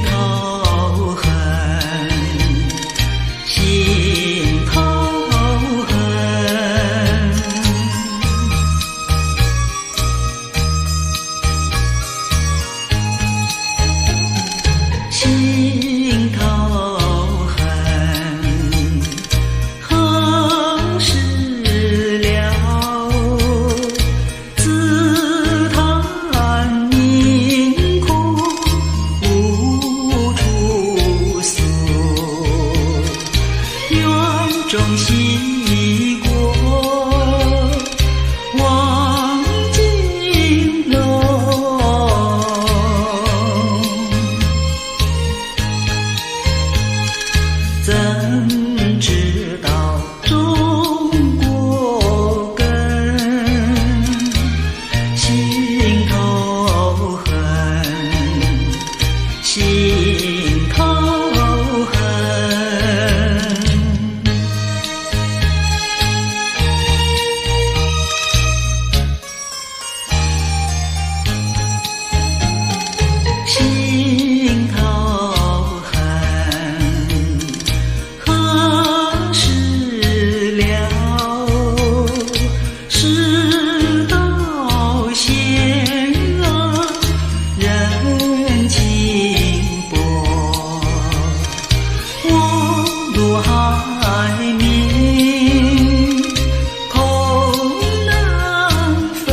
头恨，心头恨，心头恨，何时了？自叹命苦无处诉，园中西过望金楼，怎知道中国根？心头恨，心头恨，心头恨，何时了？世道险恶，人情薄，我路海明，空难分。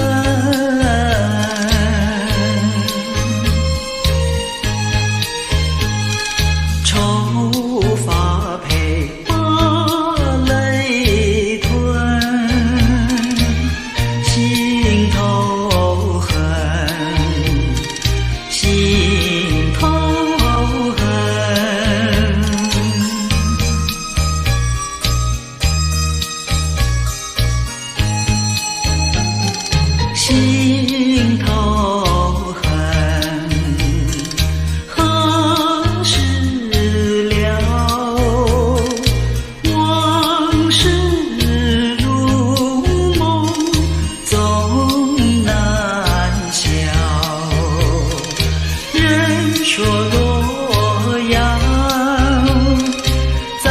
愁发配，把泪吞，心头恨，心头恨，心头恨，何时了？往事如梦，总难消。人说洛阳在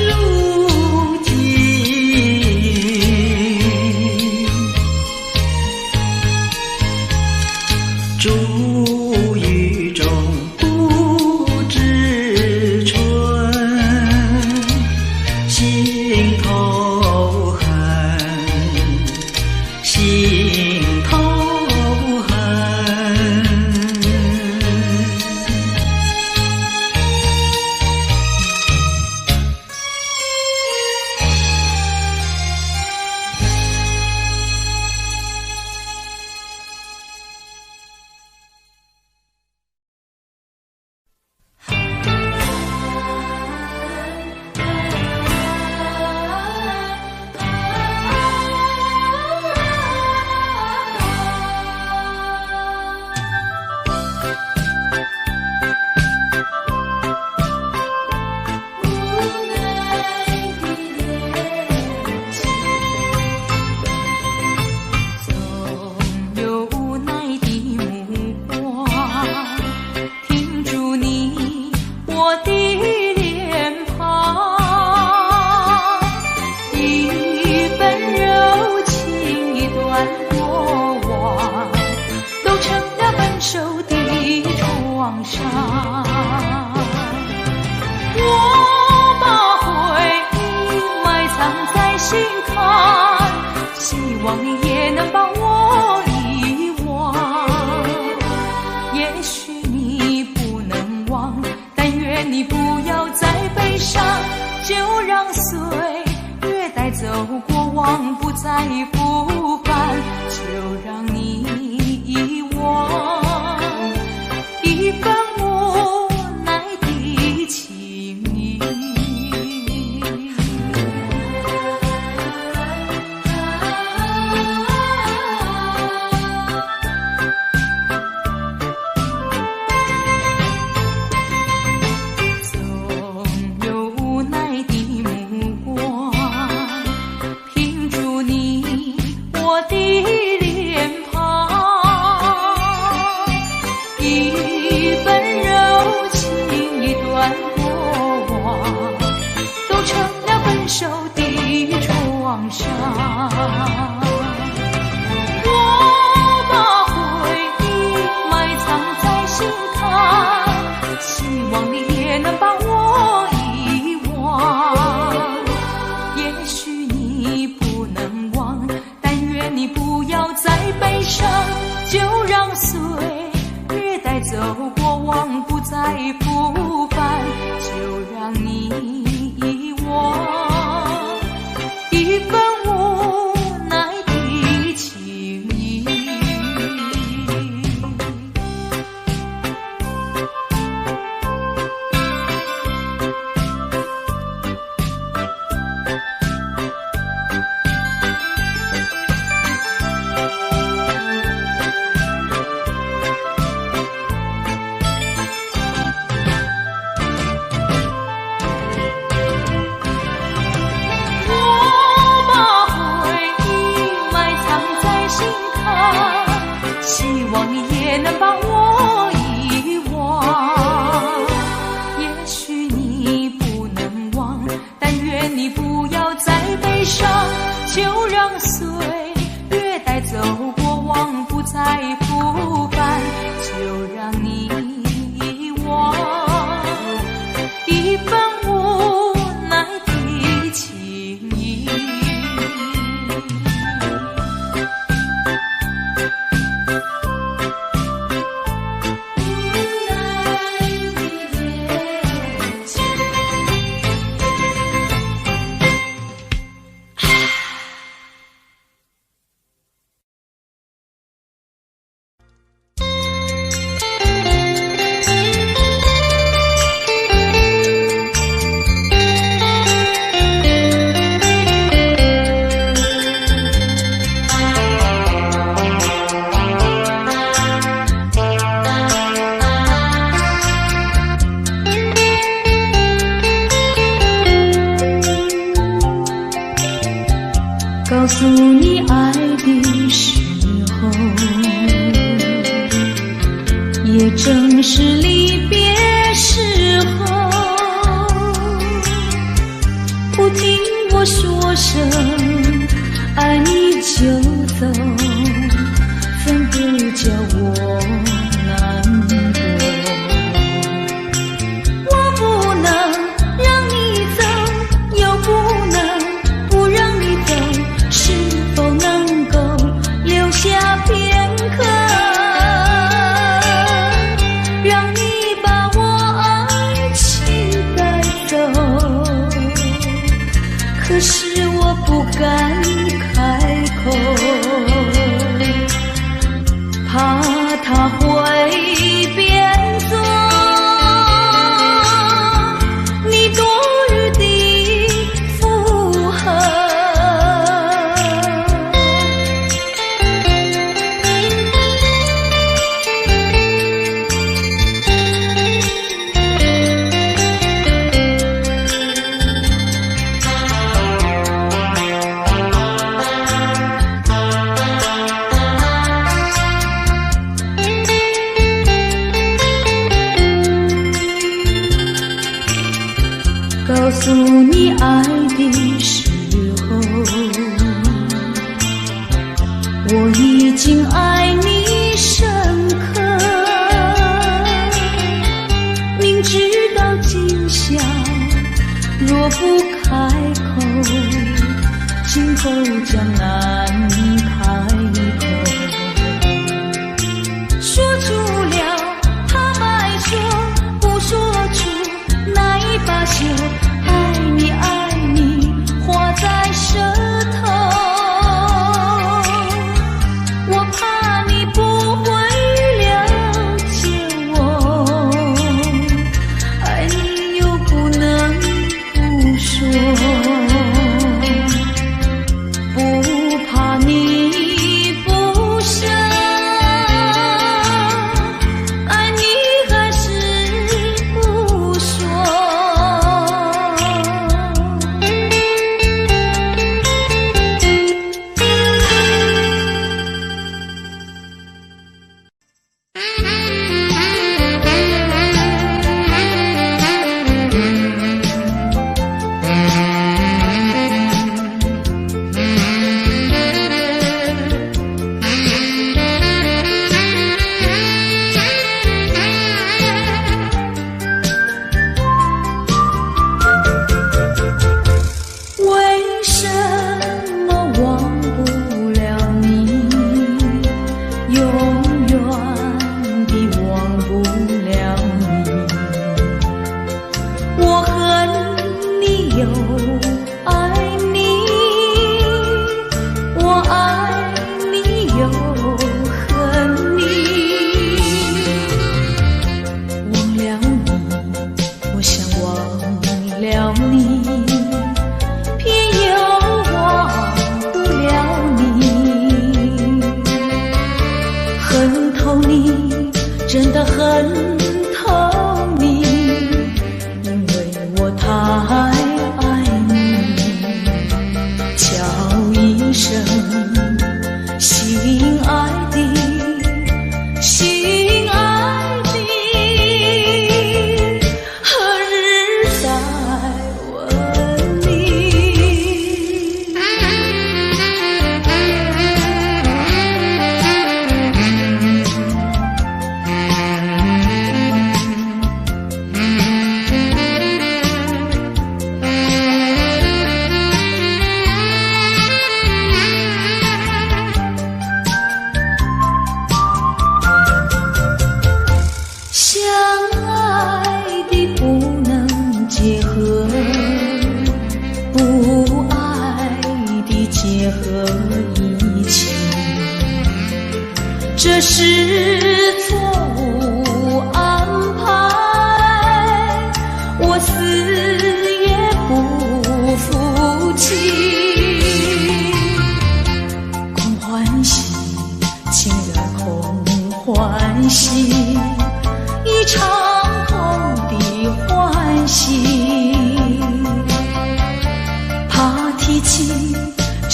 如今，珠玉中不知春，心头恨，心头恨，总有无奈的目光停住你我的脸庞，一份柔情，一段过往，都成了分手的创伤。我把回忆埋藏在心坎，希望你也能帮我遗忘。也许你不能忘，但愿你不要再悲伤，就让岁月带走过往，不再复返，就让你遗忘一份无奈的情谊。总有无奈的目光停住你我把回忆埋藏在心坎，希望你也能把我遗忘。也许你不能忘，但愿你不要再悲伤，就让岁月带走过往，不再复返，就让你遗忘一份无奈的情意。希望你也能把我遗忘。也许你不能忘，但愿你不要再悲伤，就让岁月带走过往，不再复返，就让你遗忘一份无奈的情意。告诉你爱的时候，也正是离别时候。不听我说声爱你就走，怎不叫我难过？我不能让你走，又不能不让你走，是否能够留下片刻，让你把我爱情带走？可是我不敢开口，怕他会变作你多余的负荷。告诉你爱的时候，我已经爱你深刻，明知道今宵若不开口，今后将难开口。说出了他爱说，不说出那一把酒，爱你爱你画在舌头。我怕你不会了解我，爱你又不能不说，不怕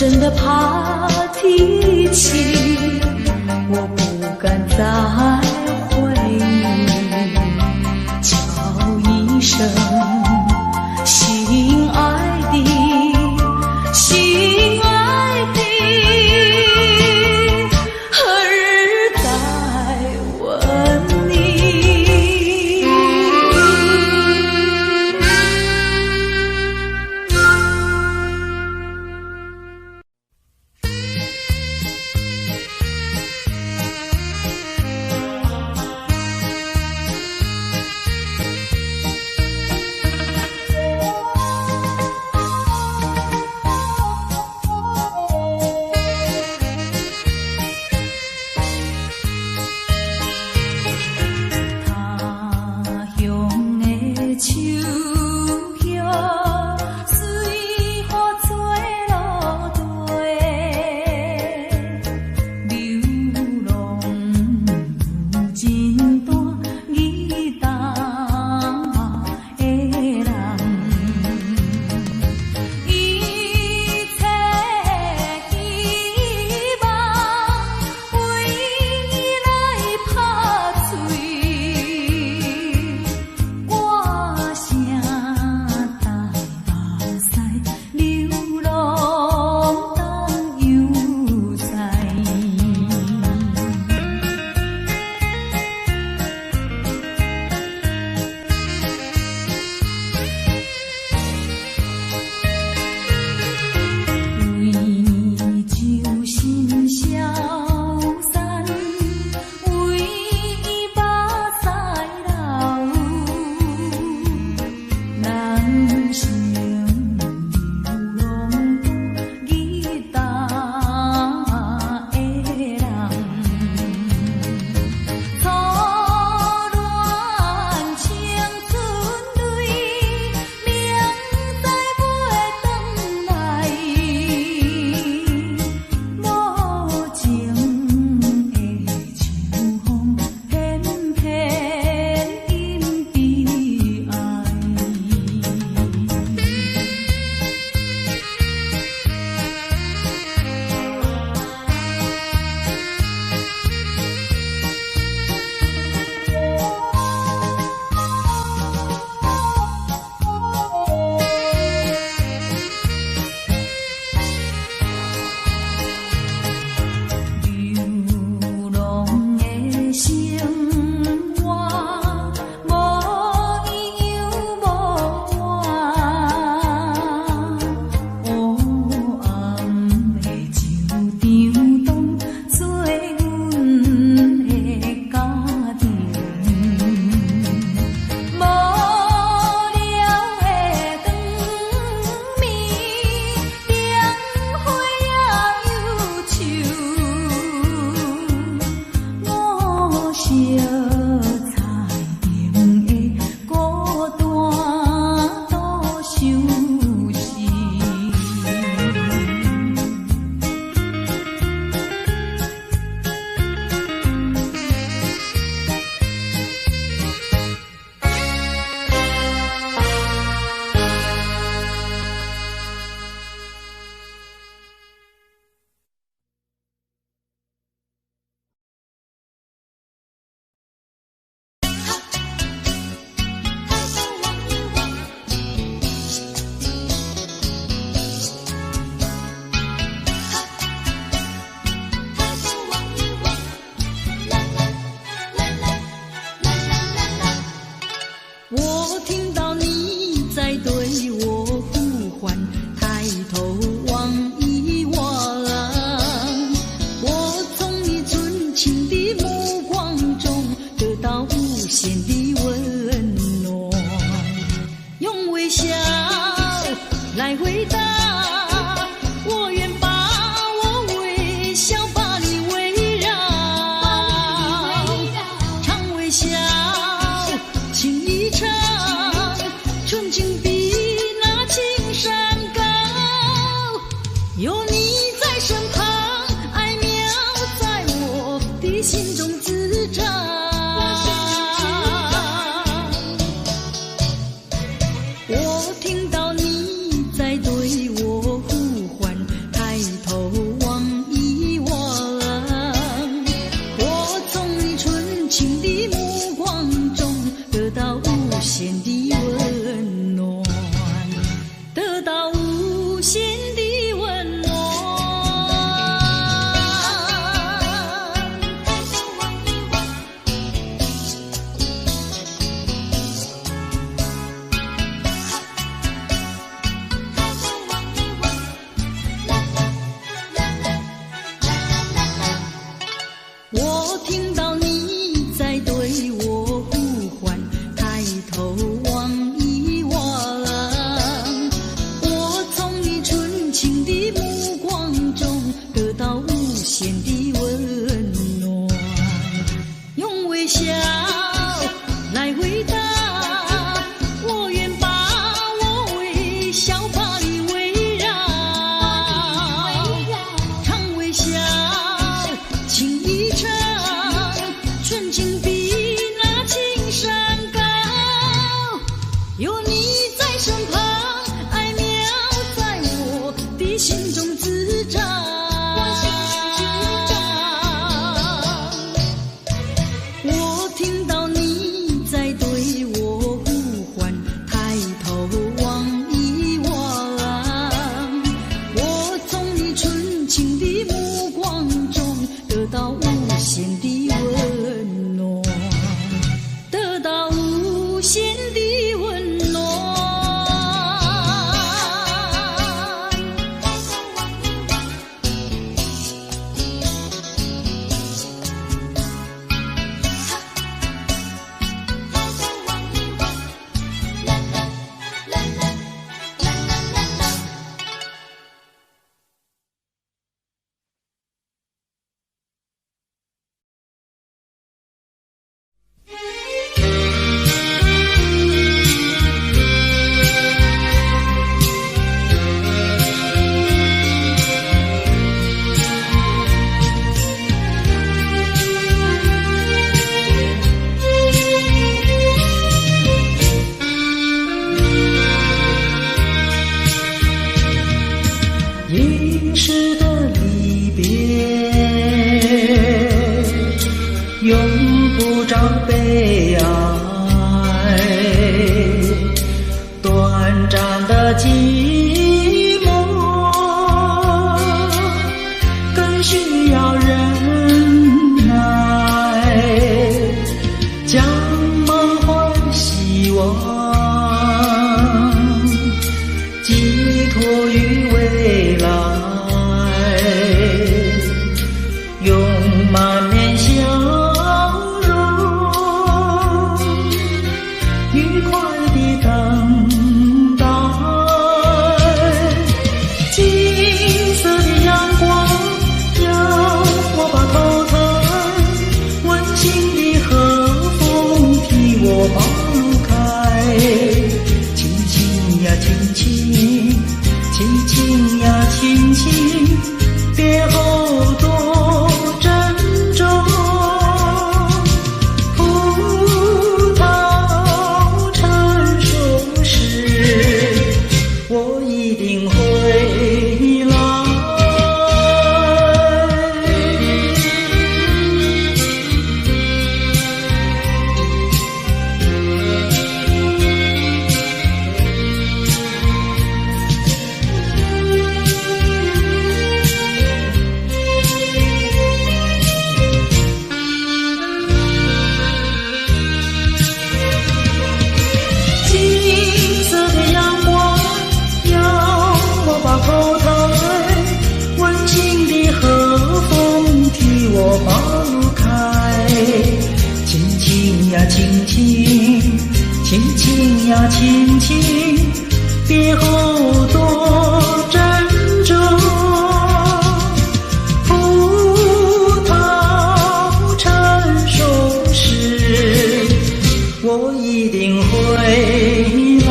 真的怕提起，我不敢再回忆，叫一声心爱的，心爱的，何日再问你？头望一望，我从你纯情的目光中得到无限的温暖，用微笑来回答，我愿把我微笑把你围绕，常微笑情意长，纯情比那青山高，有你在身旁，爱苗在我的心中滋长。我听到你在对我呼唤，抬头望一望，我从你纯情的目光中得到无限的温暖，得到无限的温暖。一世的离别，永不找悲哀，短暂的寂寞更需要忍耐，将满怀希望寄托于未来，用满面笑容愉快地等待，金色的阳光要我把头抬，温馨的和风替我把路开，轻轻呀轻轻，轻轻呀轻轻，别后多珍重，葡萄成熟时，我一定回来。金色的阳光要我把头抬，温馨的和风替我把路开，轻轻呀轻轻，轻轻呀轻轻，别后多珍重，葡萄成熟时，我一定回来。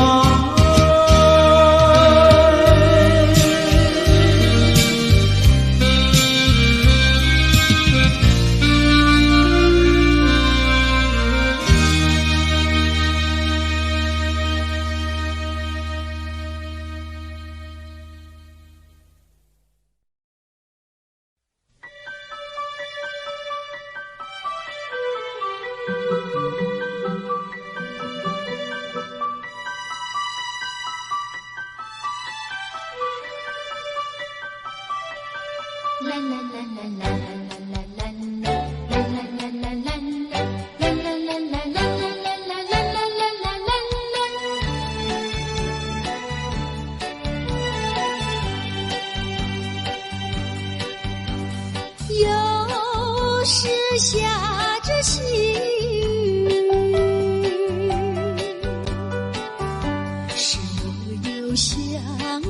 是我又想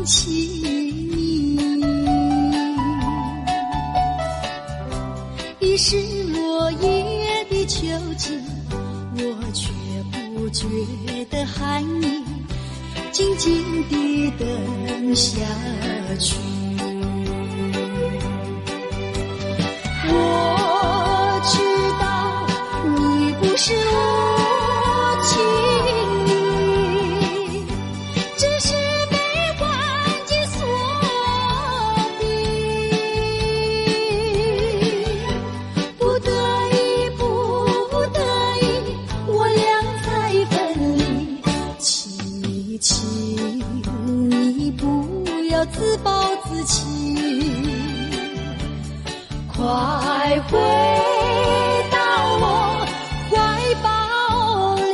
起你，已是落叶的秋季，我却不觉得寒意，静静地等下去。我知道你不是无情意，只是被环境所逼，不得已，不得已，我俩才分离。请你不要自暴自弃，快回到我怀抱里。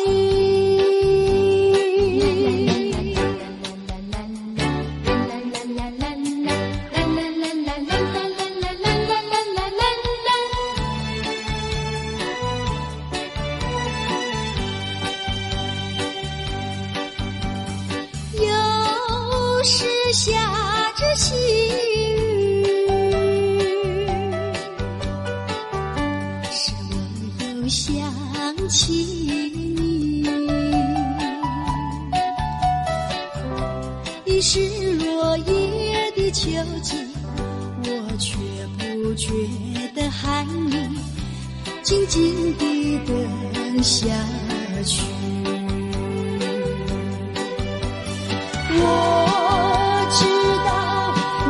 又是下着细想起你，已是落叶的秋季，我却不觉得寒意，静静地等下去。我知道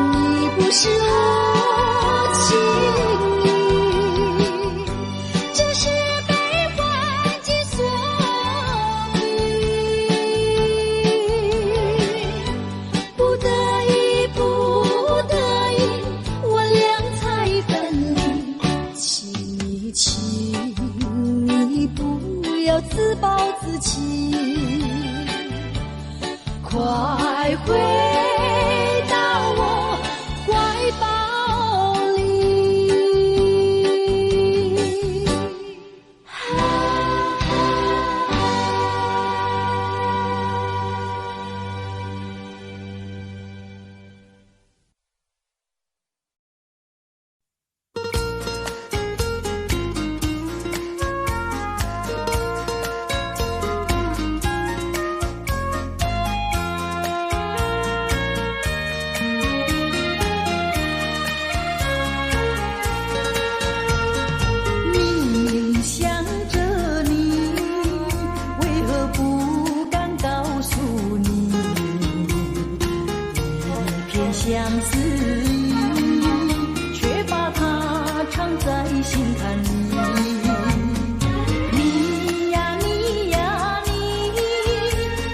你不是无情意，只是自暴自弃，快回到我怀抱里。相思意，却把它藏在心坎里。你呀你呀你，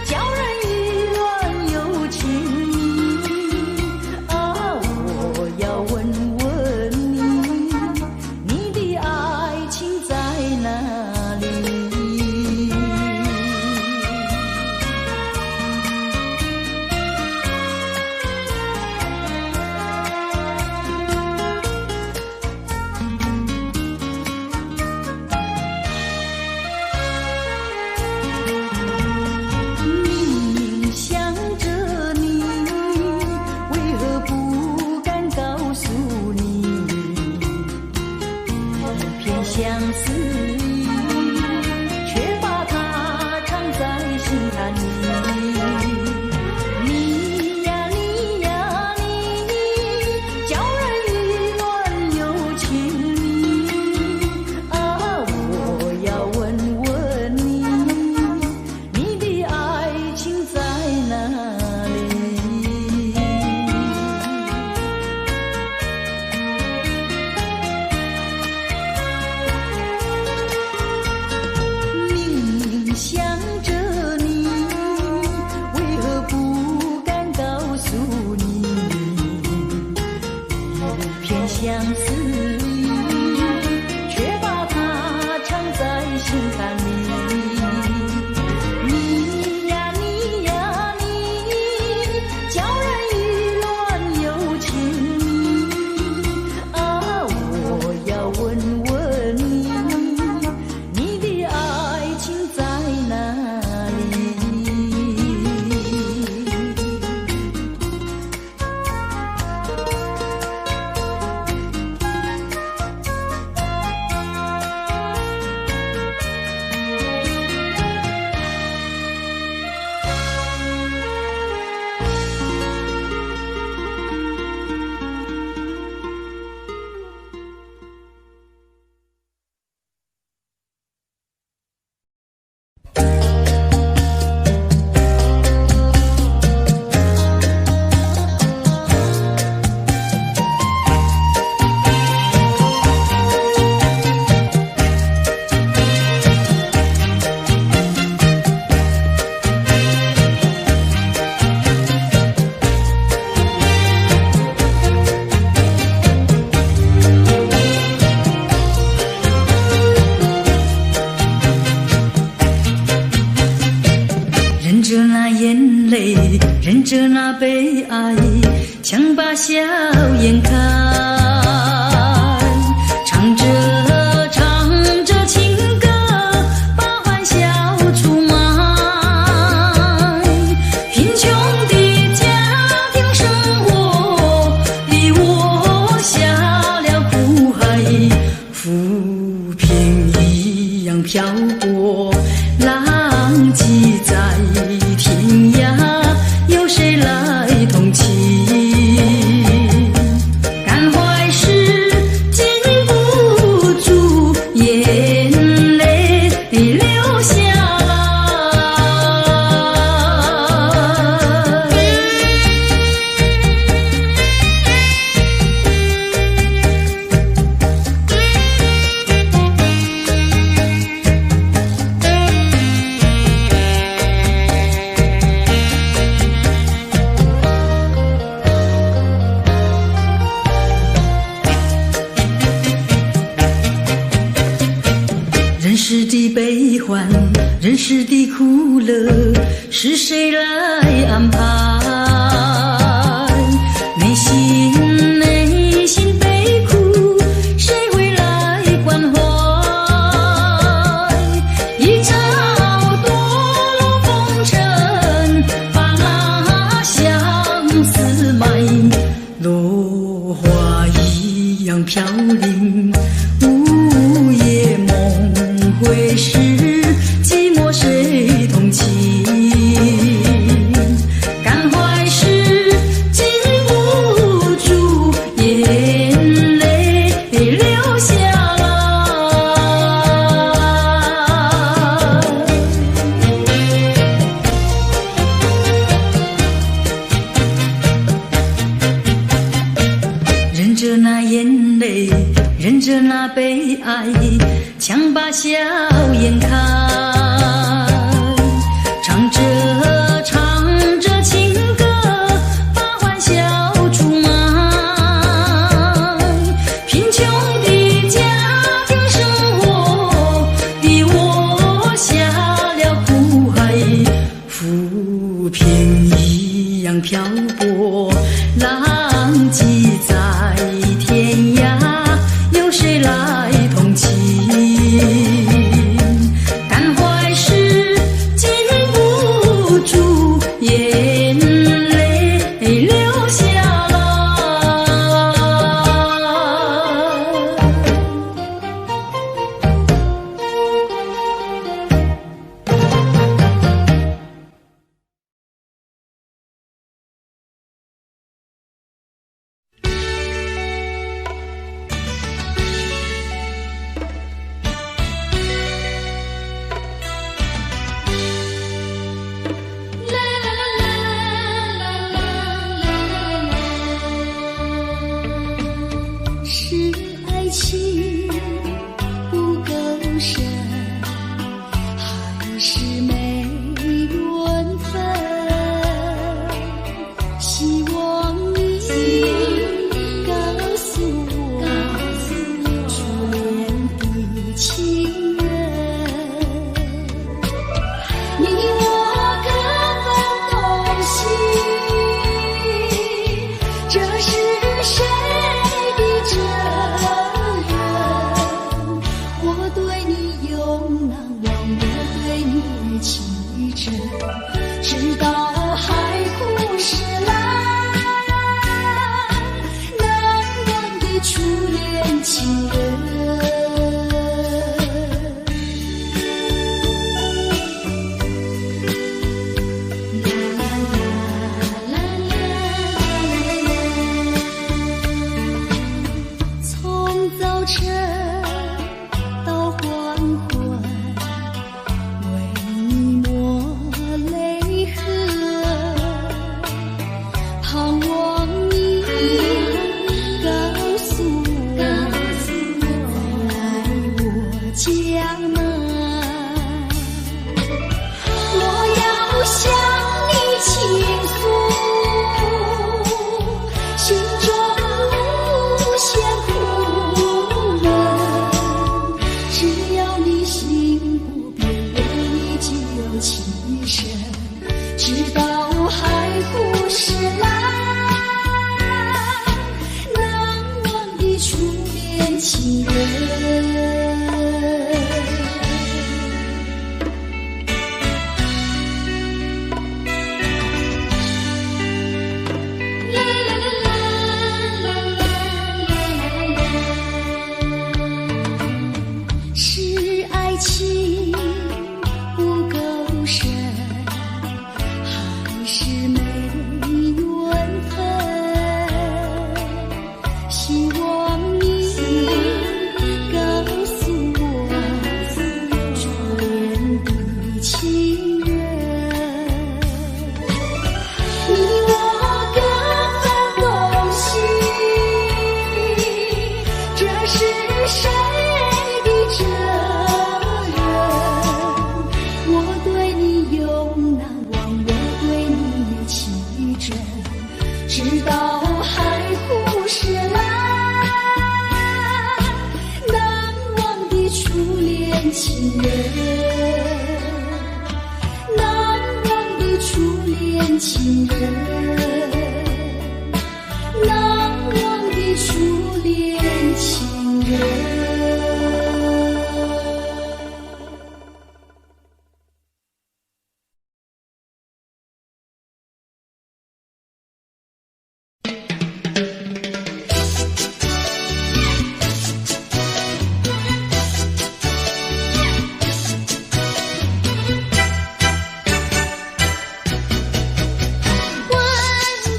叫人意乱又情迷啊！我要问问你，你的爱情在哪里？相思意，却把它藏在心坎里。你呀你呀你，叫人意乱又情迷啊！我要问问你，你的爱情在哪里？想着你，忍着那眼泪，忍着那悲哀，强把笑颜开，唱着情歌，把欢笑出卖。贫穷的家庭生活逼我下了苦海，浮萍一样漂泊，浪迹在天涯，有谁来同情？感怀时禁不住眼泪流下来。人世的悲欢，人世的苦乐，是谁来安排？内心悲苦，谁会来关怀？一朝堕落风尘，把那相思埋，落花一样飘零，午夜梦回时，寂寞谁同情？感怀时禁不住眼泪流下来。忍着那眼泪，忍着那悲哀，强把笑颜开，唱着情歌，把欢笑出卖。贫穷的家庭生活逼我下了苦海，浮萍一样漂泊，浪迹在天涯，有谁来同情？感怀时禁不住眼泪流下来。是爱情不够深，还是没缘分？希望你告诉我，初恋的情人，你我各分东西，这是谁的责任？我对你永难忘，我对你情真，直到海枯石烂，难忘的初恋情人。从早晨到黄昏，为你抹泪和直到海枯石烂，难忘的初恋情人。是爱情不够深，还是没缘分？希望你告诉我初恋的情人，你我各分东西，这是谁的责任？我对你永难忘，我对你情真，直到海枯石烂，难忘的初恋情人，难忘的初恋情人，难忘的初恋情人。问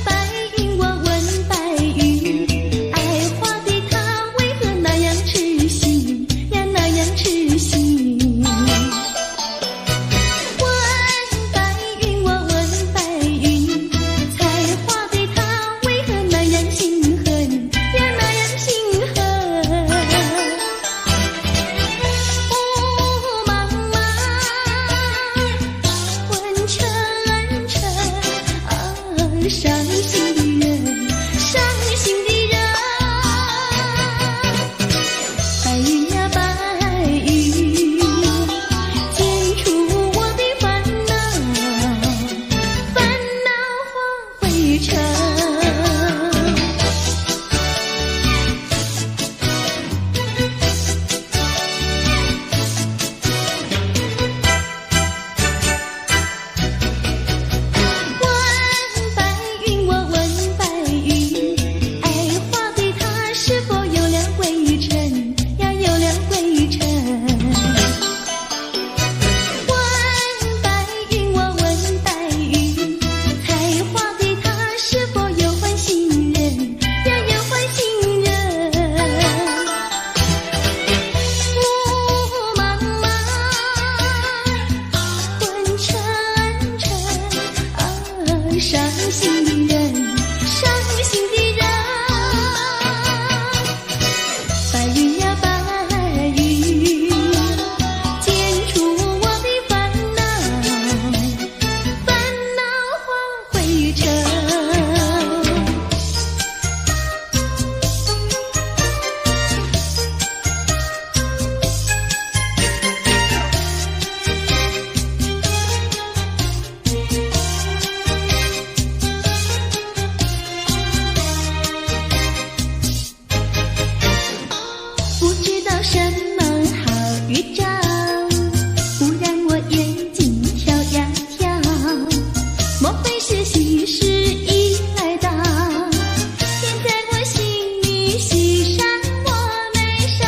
白云，我问白云，爱花的她为何那样痴心呀，那样痴心？问白云，我问白云，采花的她为何那样心狠呀，那样心狠？雾茫茫，昏沉沉，伤心的人，伤心的人。白云呀白云，剪除我的烦恼，烦恼化灰尘。问白云，我问白云，爱花的她是否有了归程呀，有了归程？问白云，我问白云，采花的她是否有换新人呀，有换新人？雾茫茫，昏沉沉，伤心的人，伤心的人。白云呀白云，剪除我的烦恼，烦恼化灰尘。不知道什么好预兆，忽然我眼睛跳呀跳，莫非是喜事已来到？现在我心里喜上我眉梢，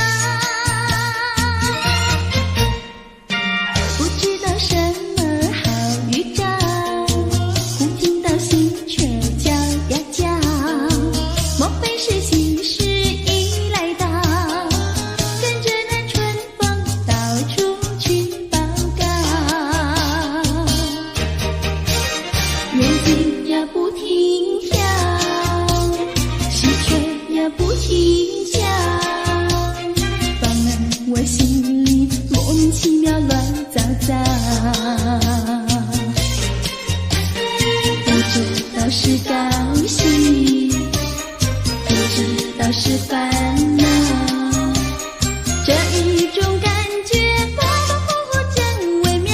不知道什么好预兆，忽听到心却叫呀叫，莫非是喜事已来到？跟着那春风到处去报告，眼睛呀不停跳，喜鹊呀不停叫，放了我心里莫名其妙乱糟糟。不知道是高兴，不知道是烦恼，这一种感觉模模糊糊真微妙。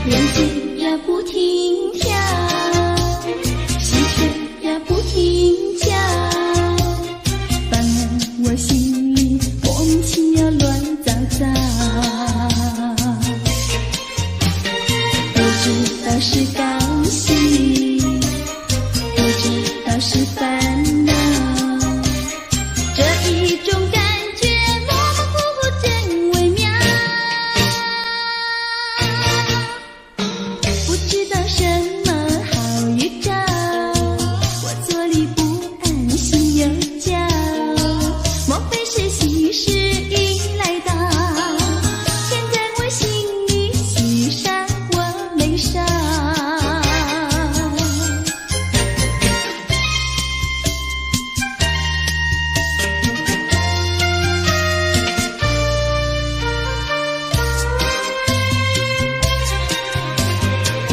眼睛呀不停跳，心却呀不停叫，烦我心里莫名其妙乱糟糟。不知道是高兴，不知道是烦恼，这一种感觉模模糊糊真微妙。不知道什么好预兆，我坐立不安，心又焦，莫非是喜事已来到？现在我心里喜上我眉梢。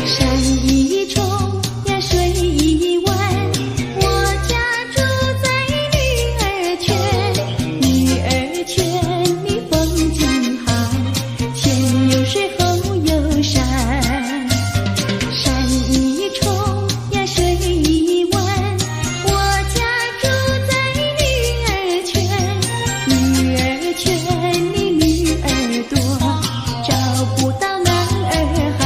山一重呀水一弯，我家住在女儿圈。女儿圈里风景好，前有水后有山。山一重呀水一弯，我家住在女儿圈。女儿圈里女儿多，找不到男儿汉。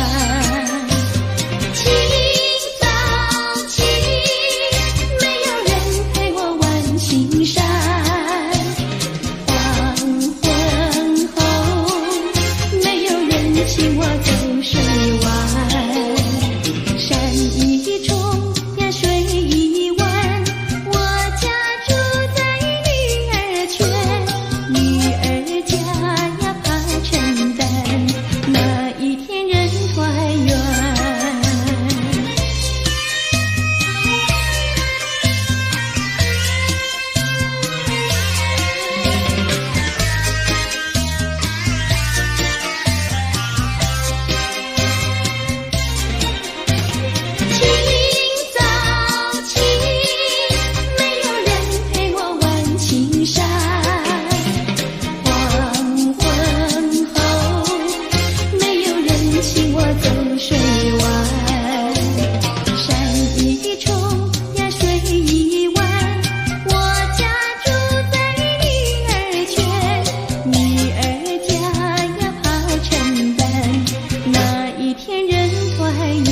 清早起，没有人陪我玩青山。黄昏后，没有人请我走水湾。山一重呀水一弯，我家住在女儿圈。女儿家呀怕承担，那一天人团圆。清早起，没有人陪我玩青山。黄昏后，没有人请我走水湾。山一重呀水一弯，我家住在女儿圈。女儿家呀怕承担，那一天人团圆。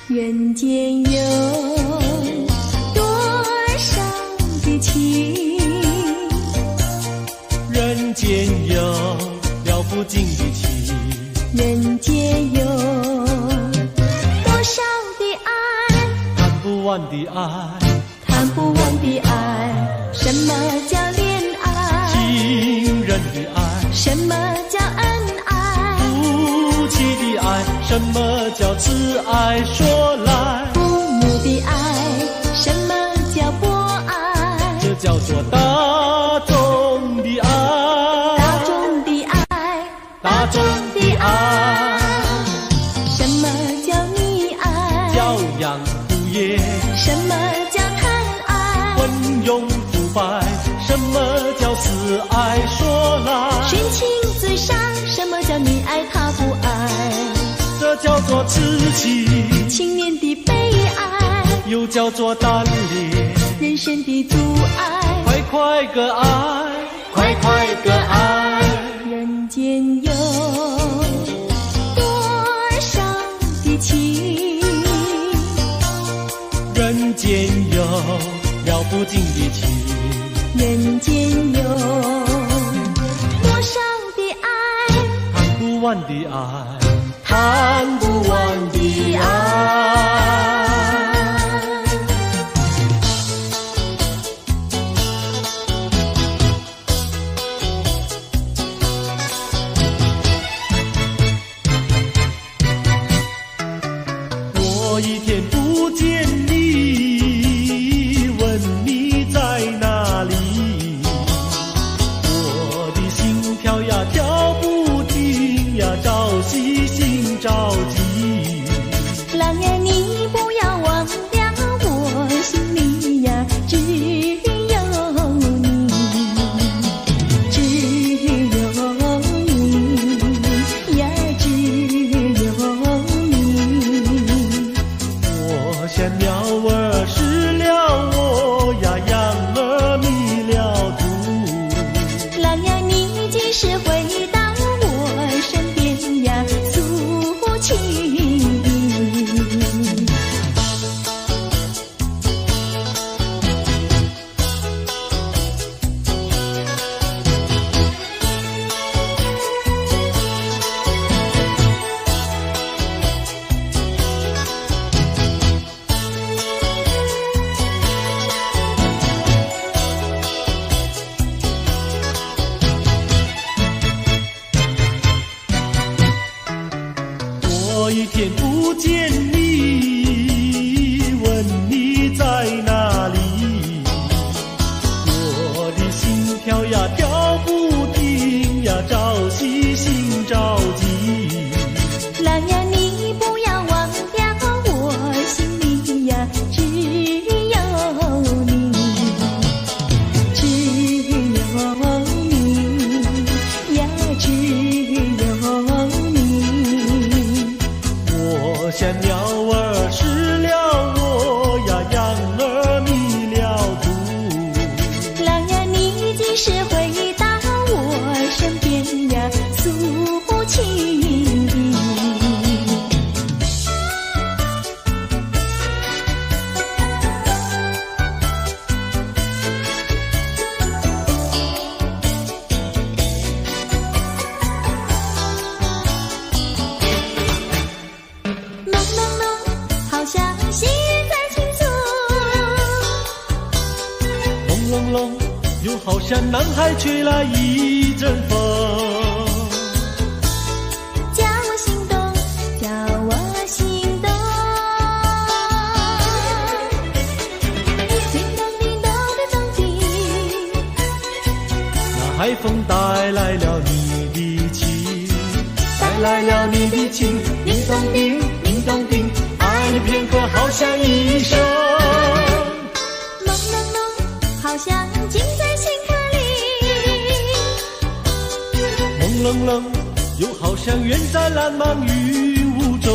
人间有多少的情，人间有了不尽的情，人间有多少的爱，谈不完的爱，谈不完的爱。什么叫恋爱？情人的爱，什么叫恩爱？夫妻的爱，什么叫慈爱？说来，父母的爱，什么叫博爱？这叫做大众的爱，大众的爱，大众的爱，什么叫溺爱？教养父业，什么叫贪爱？昏庸腐败，什么叫慈爱？说来，寻情自杀，什么叫你爱他不爱？这叫做痴情，青年的悲哀，又叫做单恋，人生的阻碍。快快个爱，快快个爱，人间有多少的情，人间有了不尽的情，人间有多少的爱，谈不完的爱，谈不完的爱。我一天不见你，问你在哪里，我的心跳细心着急。郎呀，你不要忘了我心里呀，只有你，只有你呀，只有你。我像鸟儿失了窝呀，羊儿迷了途。郎呀，你几时回到我身边呀，诉情意。我一天不见你，问你在哪里？我的心跳呀跳不停呀，着急心着急。郎呀，你不要忘了我心里呀，只有你，只有你呀，只有你。我像鸟儿失了窝呀，羊儿迷了途。郎呀，你几时回到我身边呀，诉情意。朦朦胧，好像心在倾诉。轰隆隆，又好像南海吹来一阵风。叫我心动，叫我心动。叮咚叮咚的咚叮，那海风带来了你的情，带来了你的情，叮咚叮，叮咚叮，爱你片刻好像一生。朦胧胧，好像近在心坎里。朦胧胧，又好像远在蓝茫云雾中。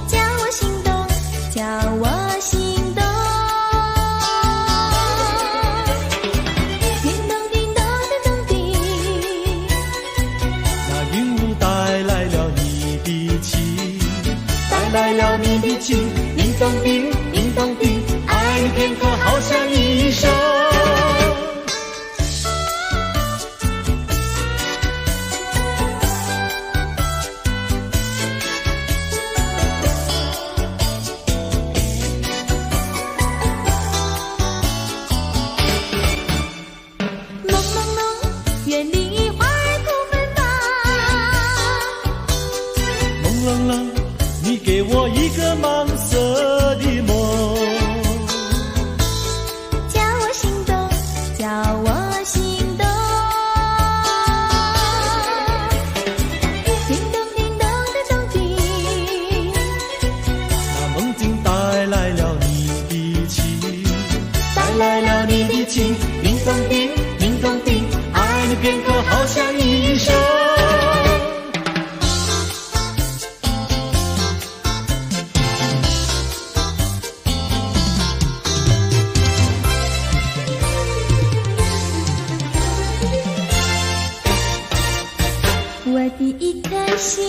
叫我心动，叫我心动。叮咚叮咚的咚叮，那云雾带来了你的情，带来了你的情，叮咚叮，叮咚叮，爱你片刻好像一生。朦朦胧，远离花儿吐芬芳。朦胧胧，你给我一个盲色的梦。叫我心动，叫我心动。叮咚叮咚的咚叮，那梦境带来了你的情，带来了你的情，叮咚叮，叮咚叮，爱你片刻好像一生。我的一颗心，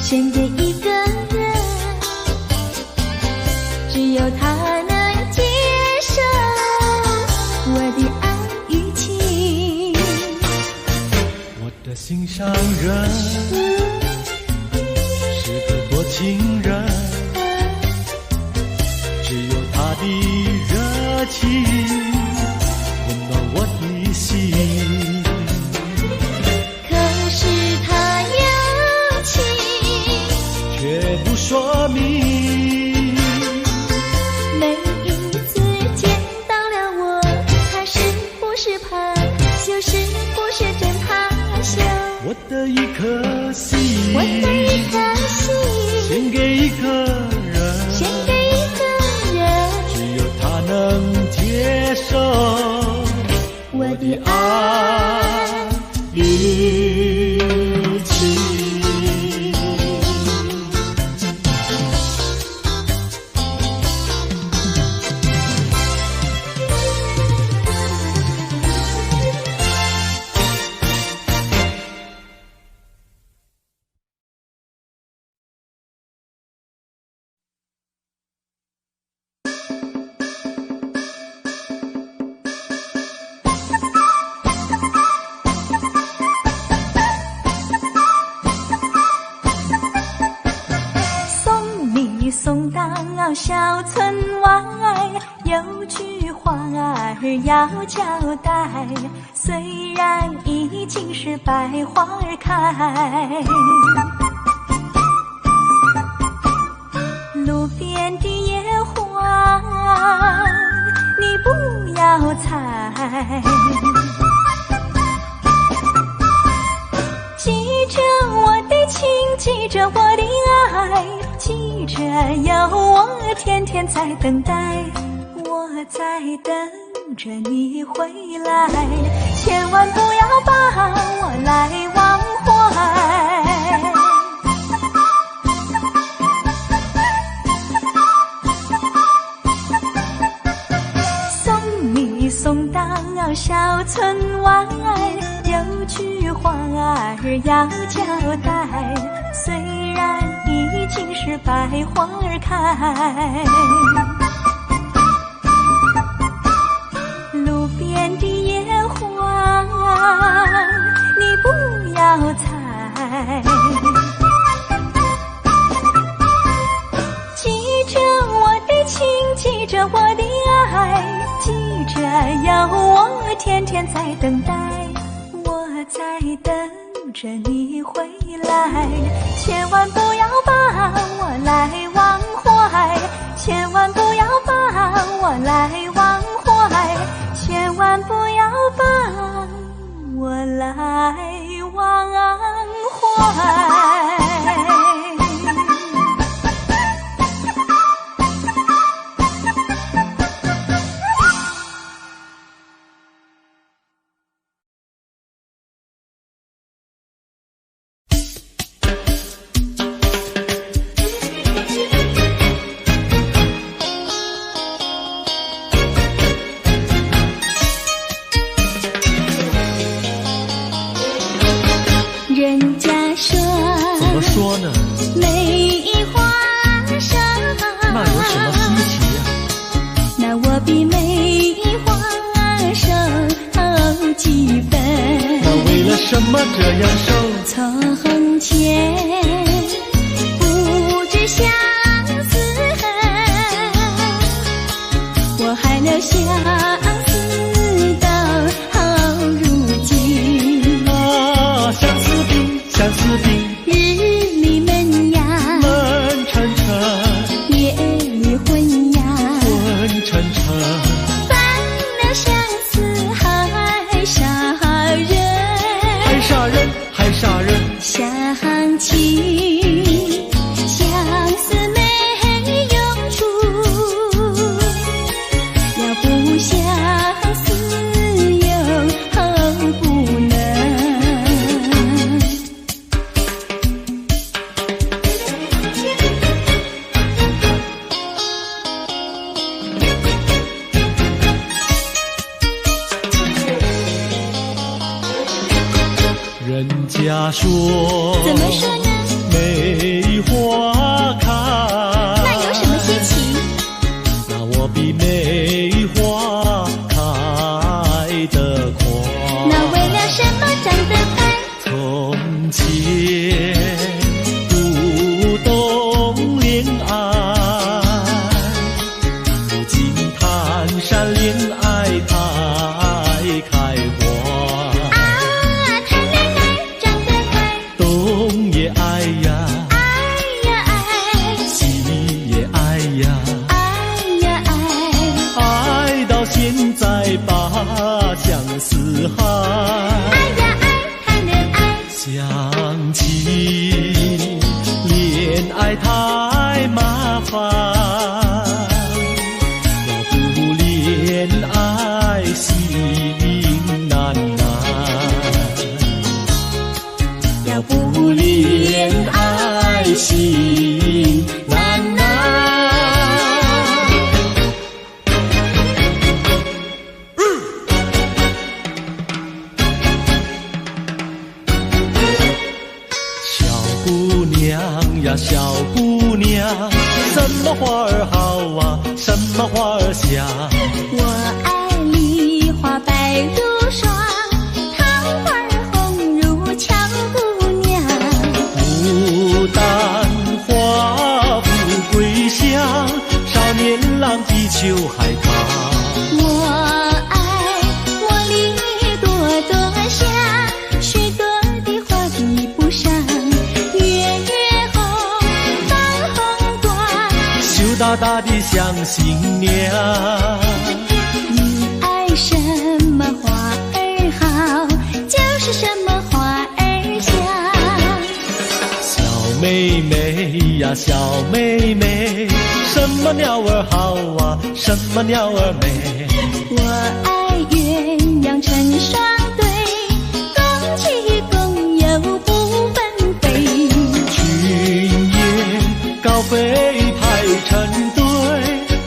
献给一个人，只有他能接受我的爱与情。我的心上人是个多情人，只有他的热情温暖我的心。可是他有情，却不说明。每一次见到了我，他是不是怕，就是不是真怕。的一颗心，我的一颗心，献给一个人，献给一个人，只有他能接受我的爱与情。送到小村外，有句话儿要交代，虽然已经是百花儿开，路边的野花你不要采，记着我的情，记着我的爱，记着有我天天在等待，我在等着你回来，千万不要把我来忘怀。送你送到小村外，有句话儿要交代，虽然已经是百花儿开，路边的野花你不要采，记着我的情，记着我的爱，记着有我天天在等待，我在等着你回来，千万不要把我来忘怀，千万不要把我来忘怀，千万不要把我来忘怀。人家说怎么说呢？梅花生，那有什么稀奇呀？那我比梅花生几分。那为了什么这样瘦？从前不知相思恨，我还留相思到如今。相思病，相思病，日里闷呀，闷沉沉，夜里昏呀，昏沉沉，犯了相思还杀人，还杀人，还杀人，想起相思没用处，要不相思又不能。人家说怎么说呢？梅花开，那有什么稀奇？那我比梅花开得快。那为了什么长得快？从前不懂恋爱，如今谈山恋爱太开花。谈恋爱长得快，东也爱呀，爱呀爱，西也爱呀，爱呀爱，爱到现在把相思害。爱呀爱，谈恋爱，相像新娘。你爱什么花儿好，就是什么花儿香。小妹妹呀，小妹妹，什么鸟儿好啊，什么鸟儿美。我爱鸳鸯成双对，共骑共游不分飞。群雁高飞排成队，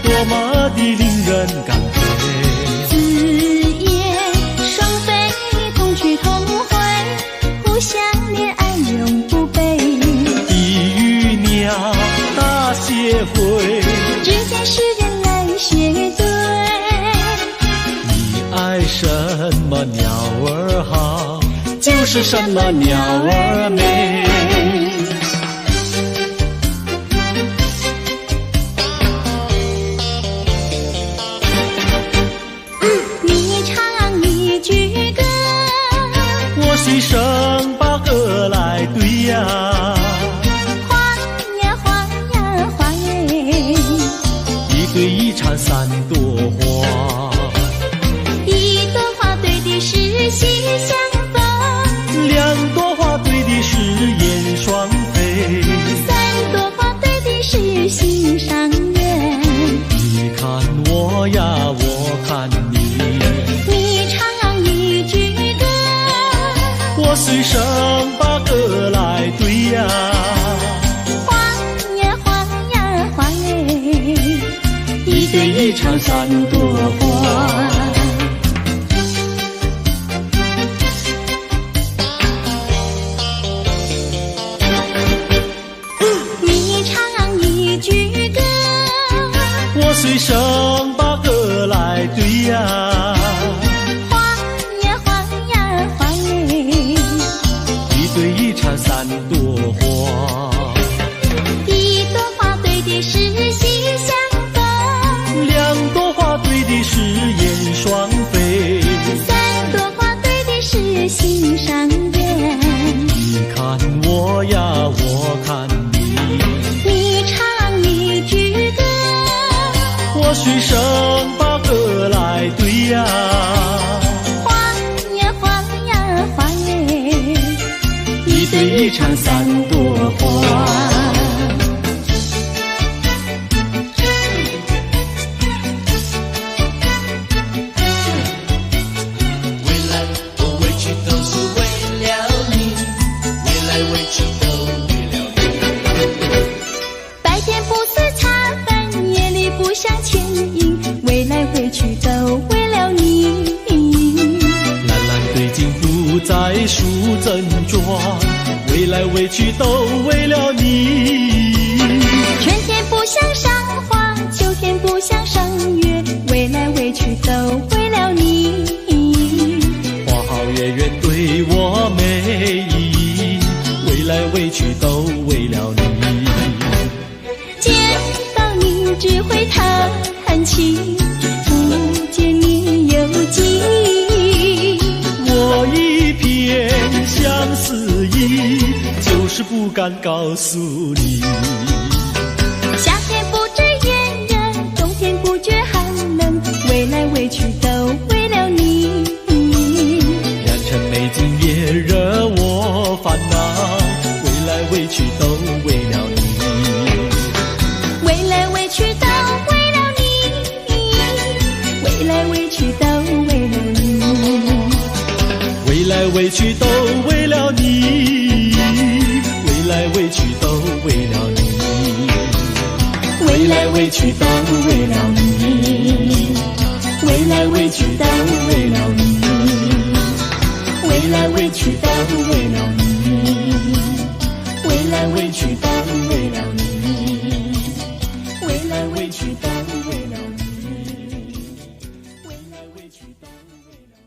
多么的令人感佩。子夜双飞同去同回，互相恋爱永不悲。地与鸟大协会，只见诗人来学对。你爱什么鸟儿好，就是什么鸟儿美。你唱一句歌，我随声把歌来对呀。花呀花呀花耶，一对一缠三朵花，一朵花对的是喜相逢，两朵花对的是燕双飞，三朵花对的是心上人。你看我呀，我看你，你唱一句歌，我随声把歌来对呀。花呀花呀花耶，一对一缠三朵花。你唱一句歌，我随声把歌来对呀。花呀花呀花耶，一对一缠三朵花，一朵花对的是喜相逢，两朵花对的是燕双飞，三朵花对的是心上人。你看我呀，我看你，你唱一句歌，我随声把歌来对呀。花呀花呀花耶，一对一缠三朵花。白天不思茶饭，夜里不想牵引，未来未去都为了你。蓝蓝对镜不再梳正装，未来未去都为了你。春天不想赏花，秋天不想赏月，未来未去都为了你。花好月圆对我美意，未来未去都为了你。见到你只会叹气，不见你有记。我一片相思意，就是不敢告诉你。夏天不知炎热，冬天不觉寒冷，未来未去都为了你。良辰美景也惹我烦恼，未来未去都为了你。未来未去都为了你，未来未去都为了你，未来未去都为了你，未来未去都为了你，未来未去都为了你，未来未去都为了你，未来未去都为了你，未来未去都为了你，未来未去都为了你，未来未去都为了你。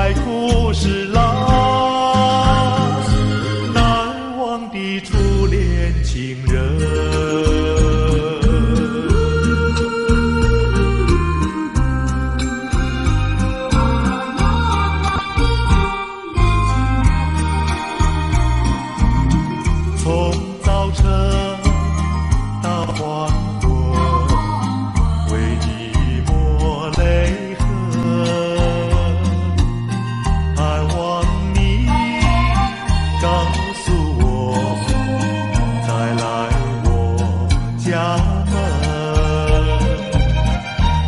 海枯石烂，难忘的初恋情人。从早晨到黄昏，为你抹泪痕，盼望你告诉我，再来我家门。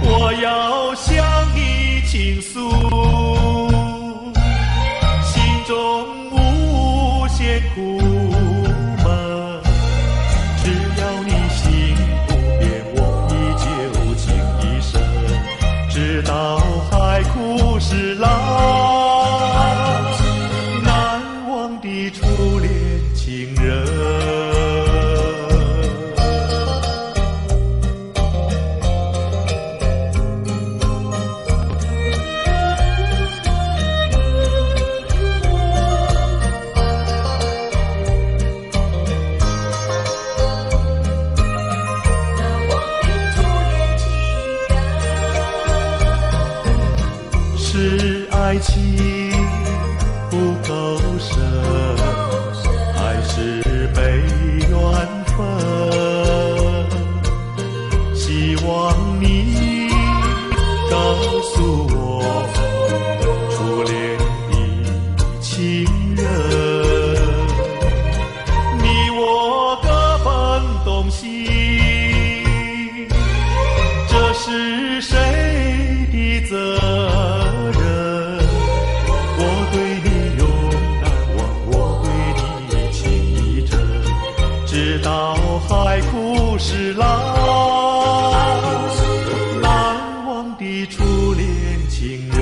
我要向你倾诉心中无限苦闷，只要你心不变，我依旧情一生，直到海枯石烂，难忘的初恋情人。是爱情不够深，还是被缘分？希望你告诉我，初恋的情人，你我各分东西，这是谁的责任？我对你永难忘，我对你情意真，直到海枯石烂，难忘的初恋情人。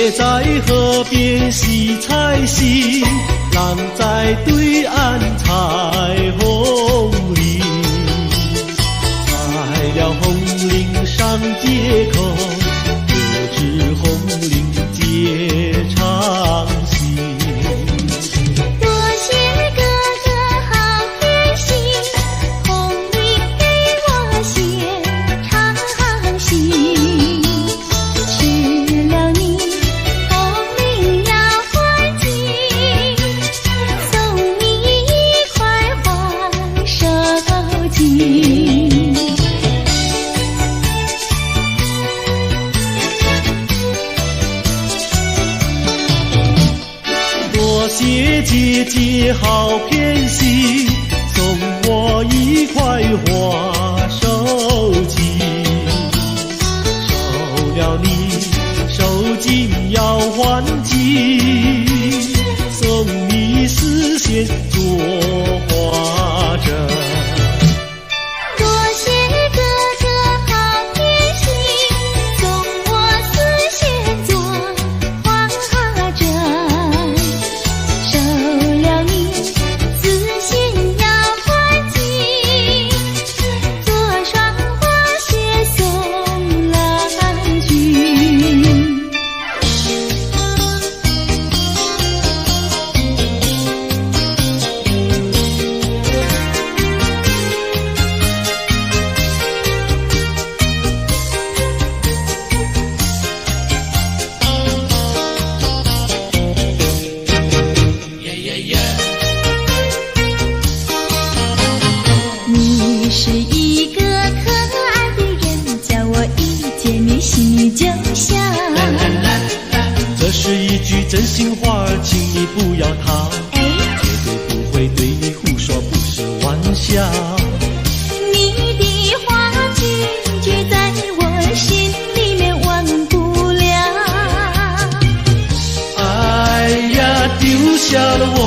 姐在河边洗菜洗，浪在对岸采红菱。采了红菱上街口，不知红菱结长情。多谢哥哥好偏心，红菱给我写长信。吃了你红菱要还金，送你一块花手巾。多谢姐姐好偏心，送我一块花手巾。收了你手巾要还金，送你丝线做花针。多谢哥哥好偏心，送我丝线做花针。收了你丝线要还金，做双花鞋送郎君。你是一个可爱的人，叫我一见你心里就想。这是一句真心话，请你不要逃，绝对不会对你胡说，不是玩笑。你的话句句在我心里面忘不了。哎呀，丢下了我，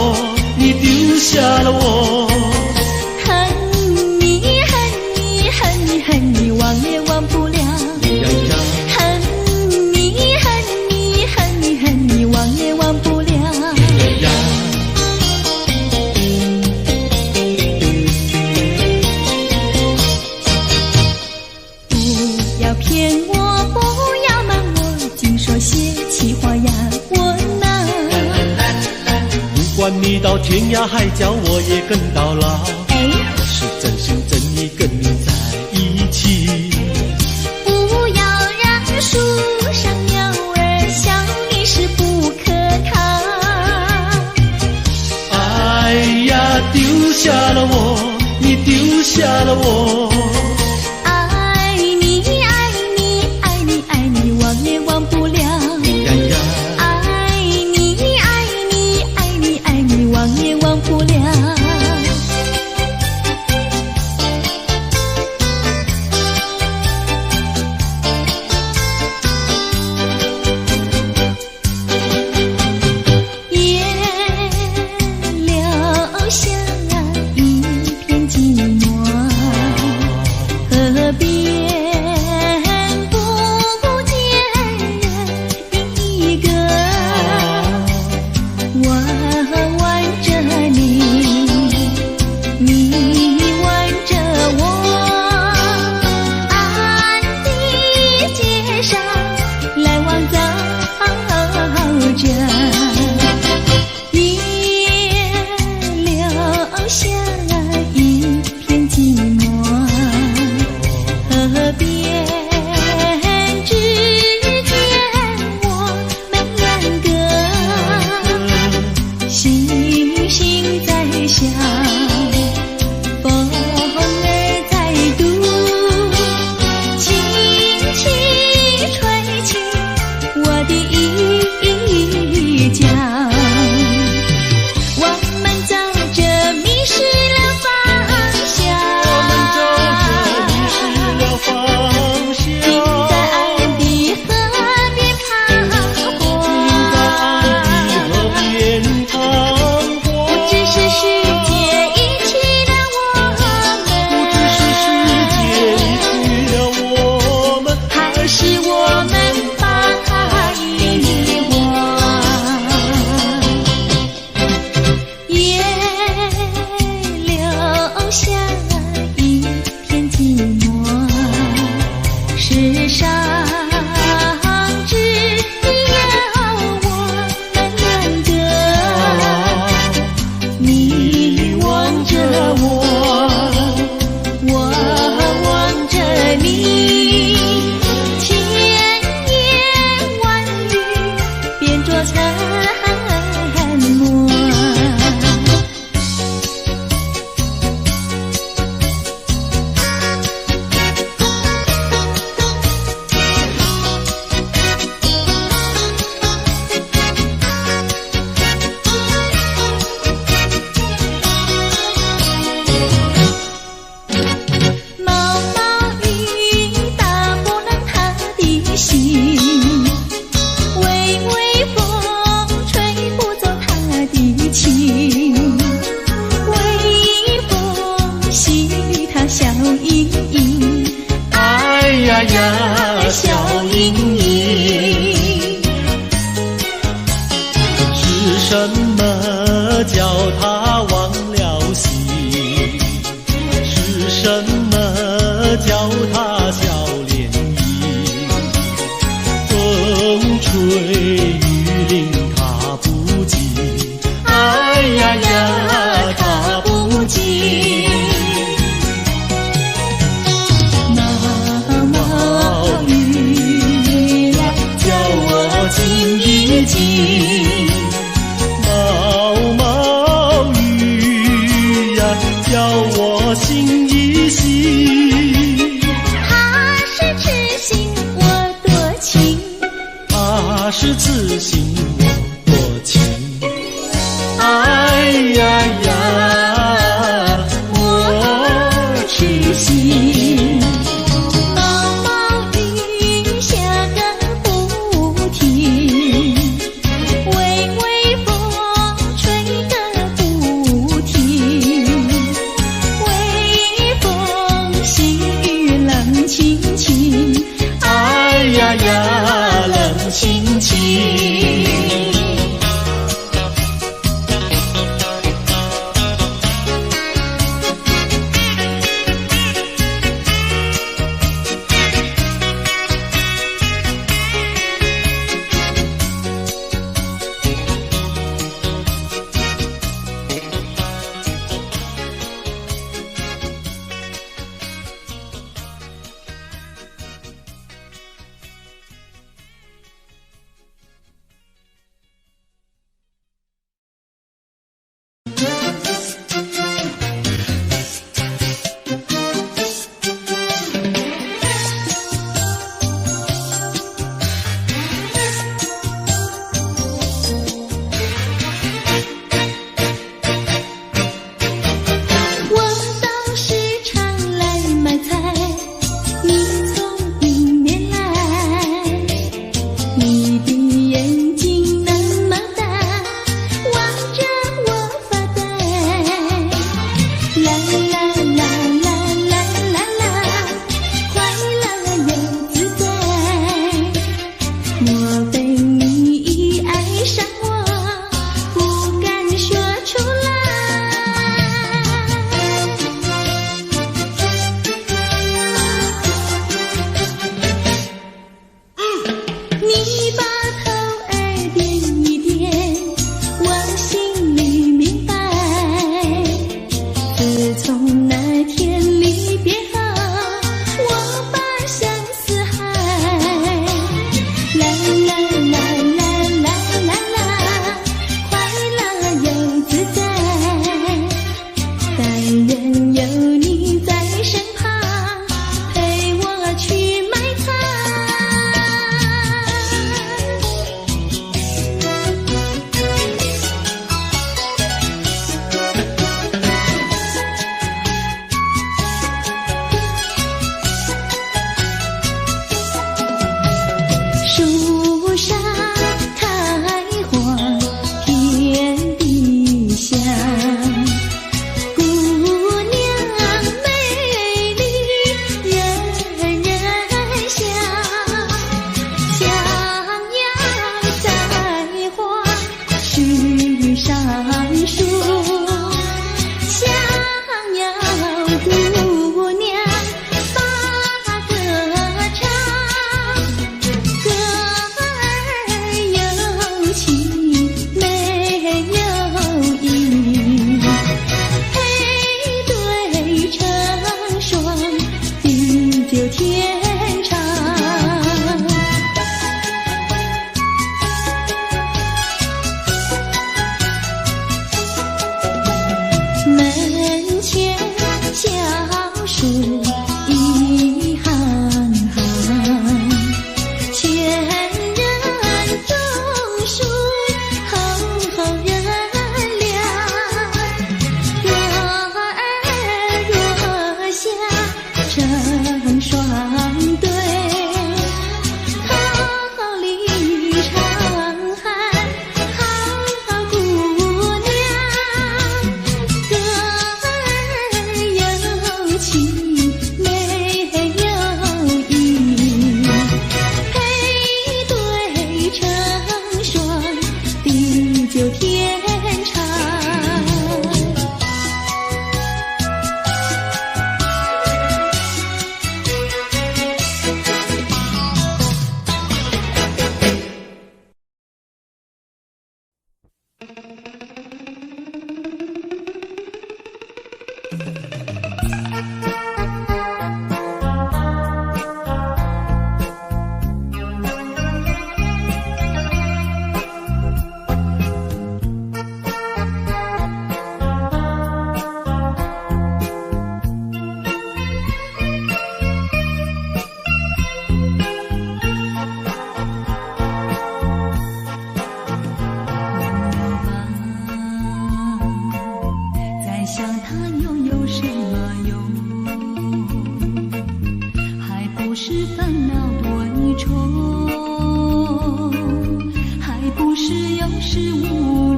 你丢下了我。恨你恨你恨你恨你忘也忘不了。恨你恨你恨你恨你忘也忘不了。不要骗我，不要瞒我，净说些气话呀我呐。不管你到天涯海角，我也跟到老。我是真心真意跟你在一起。不要让树上鸟儿笑你是不可靠。哎呀，丢下了我，你丢下了我。爱你爱你爱你爱你忘也忘不了。爱你爱你爱你爱你忘也忘不了。也留下一片寂寞。我心一喜。他是痴心我多情，他是痴心我多情。哎呀呀，我痴心。毛毛雨下个不停，微微风吹个不停，微风细雨冷清清，哎呀呀，冷清清。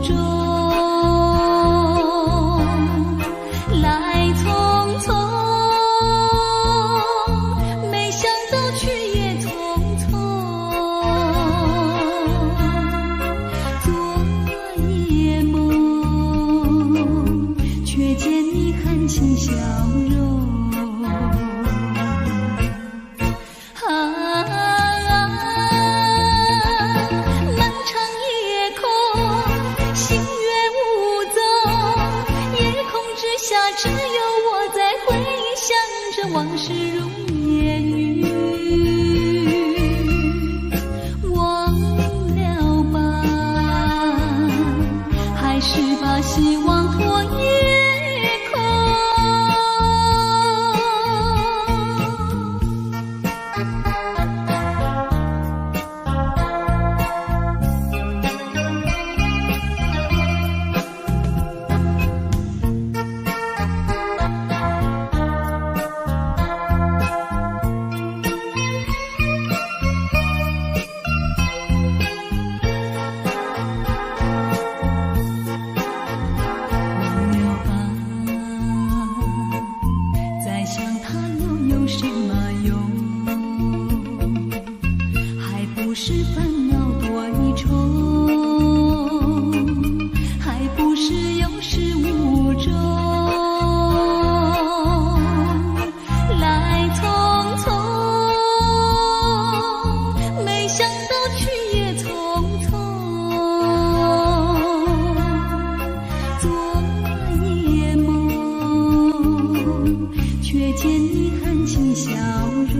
中，来匆匆，没想到去也匆匆。昨夜梦，却见你含情笑容。只有我在回想着往事如烟云，忘了吧，还是把希望托夜空。是烦恼多一重，还不是有始无终。来匆匆，没想到去也匆匆。昨夜梦，却见你含情笑容。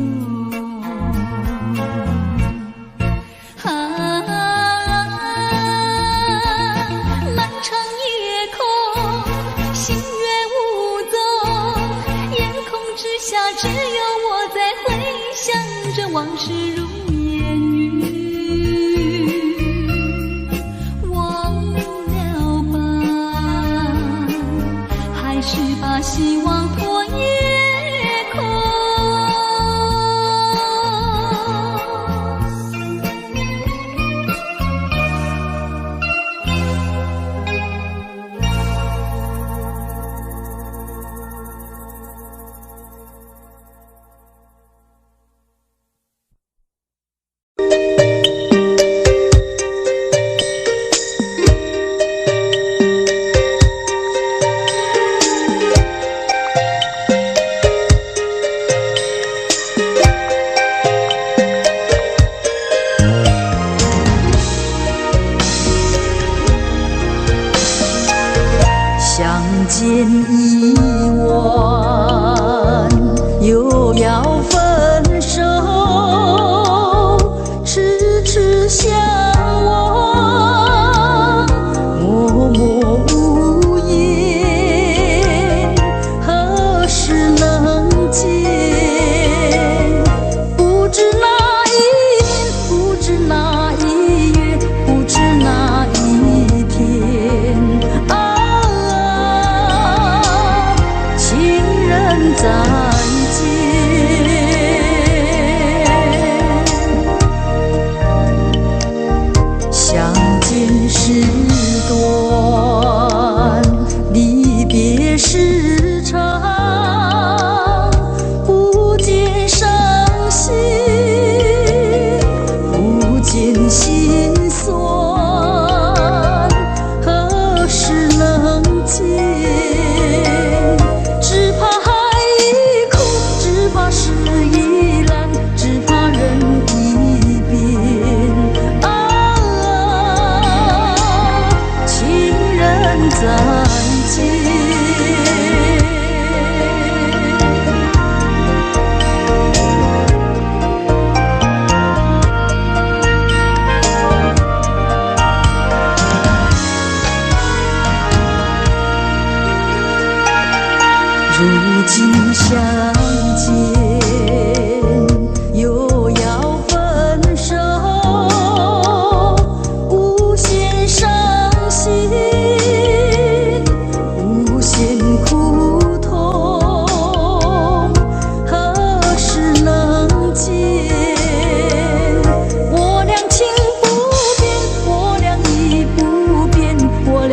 只有我在回想着往事如烟云，忘了吧，还是把希望托夜空。相见已晚，又要分手，痴痴相望，默默无言，何时能见？不知哪一年，不知哪一月，不知哪一天。再见，相见时短，离别时长，不见伤心，不见心酸，何时能见？只怕是依然，只怕人已变啊，情人再见。如今相见，又要分手，无限伤心，无限苦痛，何时能见？我俩情不变，我俩意不变，我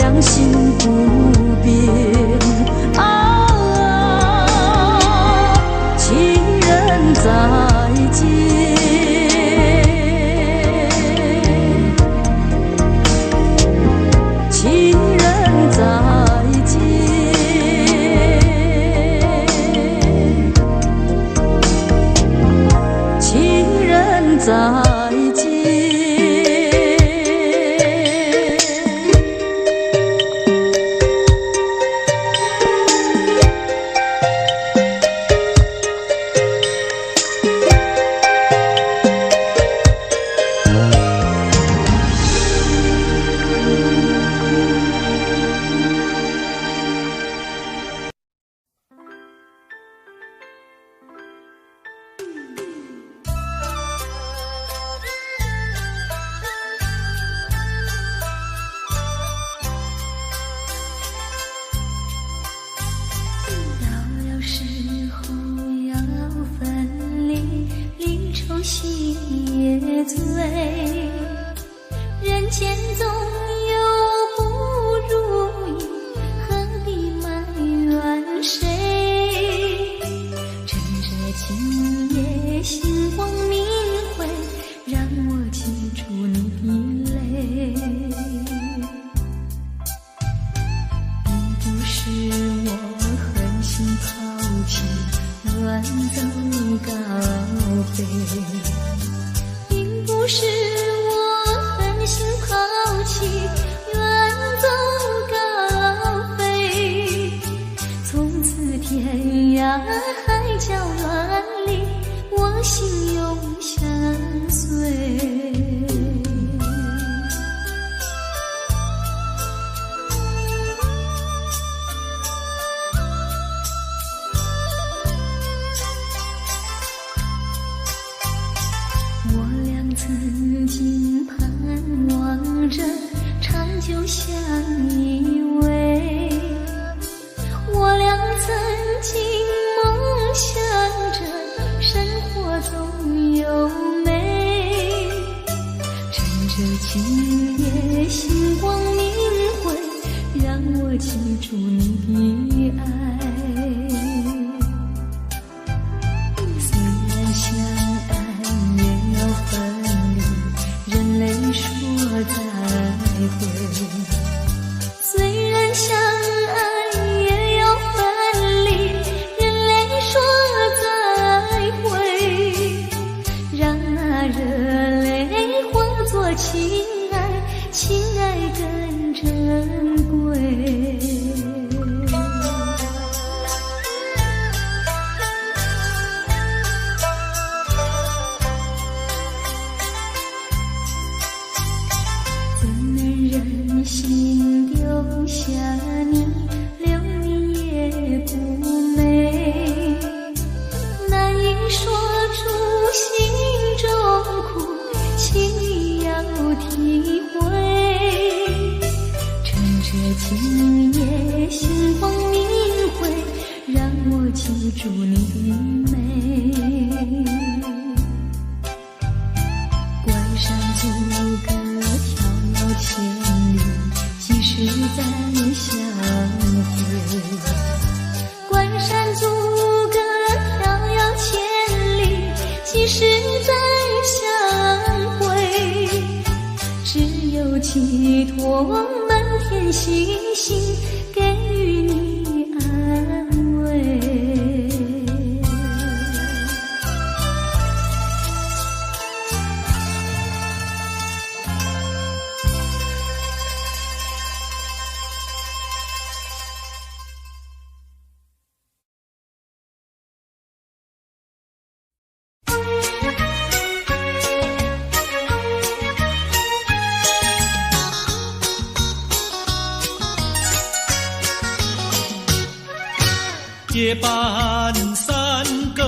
夜半三更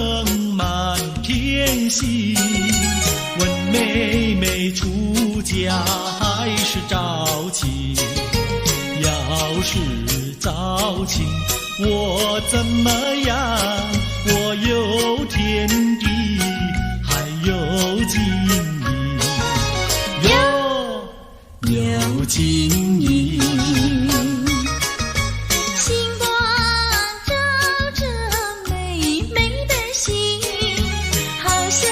满天星，问妹妹出嫁还是招亲？要是招亲，我怎么样？我有天地，还有金银，有金银。星光照着美美的心，好像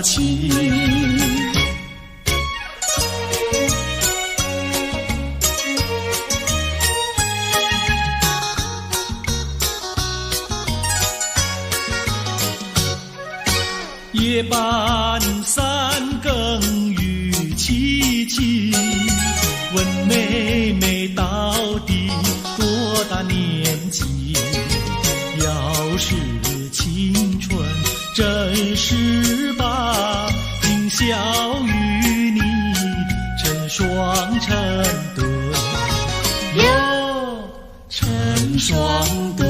情。夜半三更雨凄凄，问妹妹到底多大年纪？要是青春真是把，今宵与你成双成对，哟，成双对。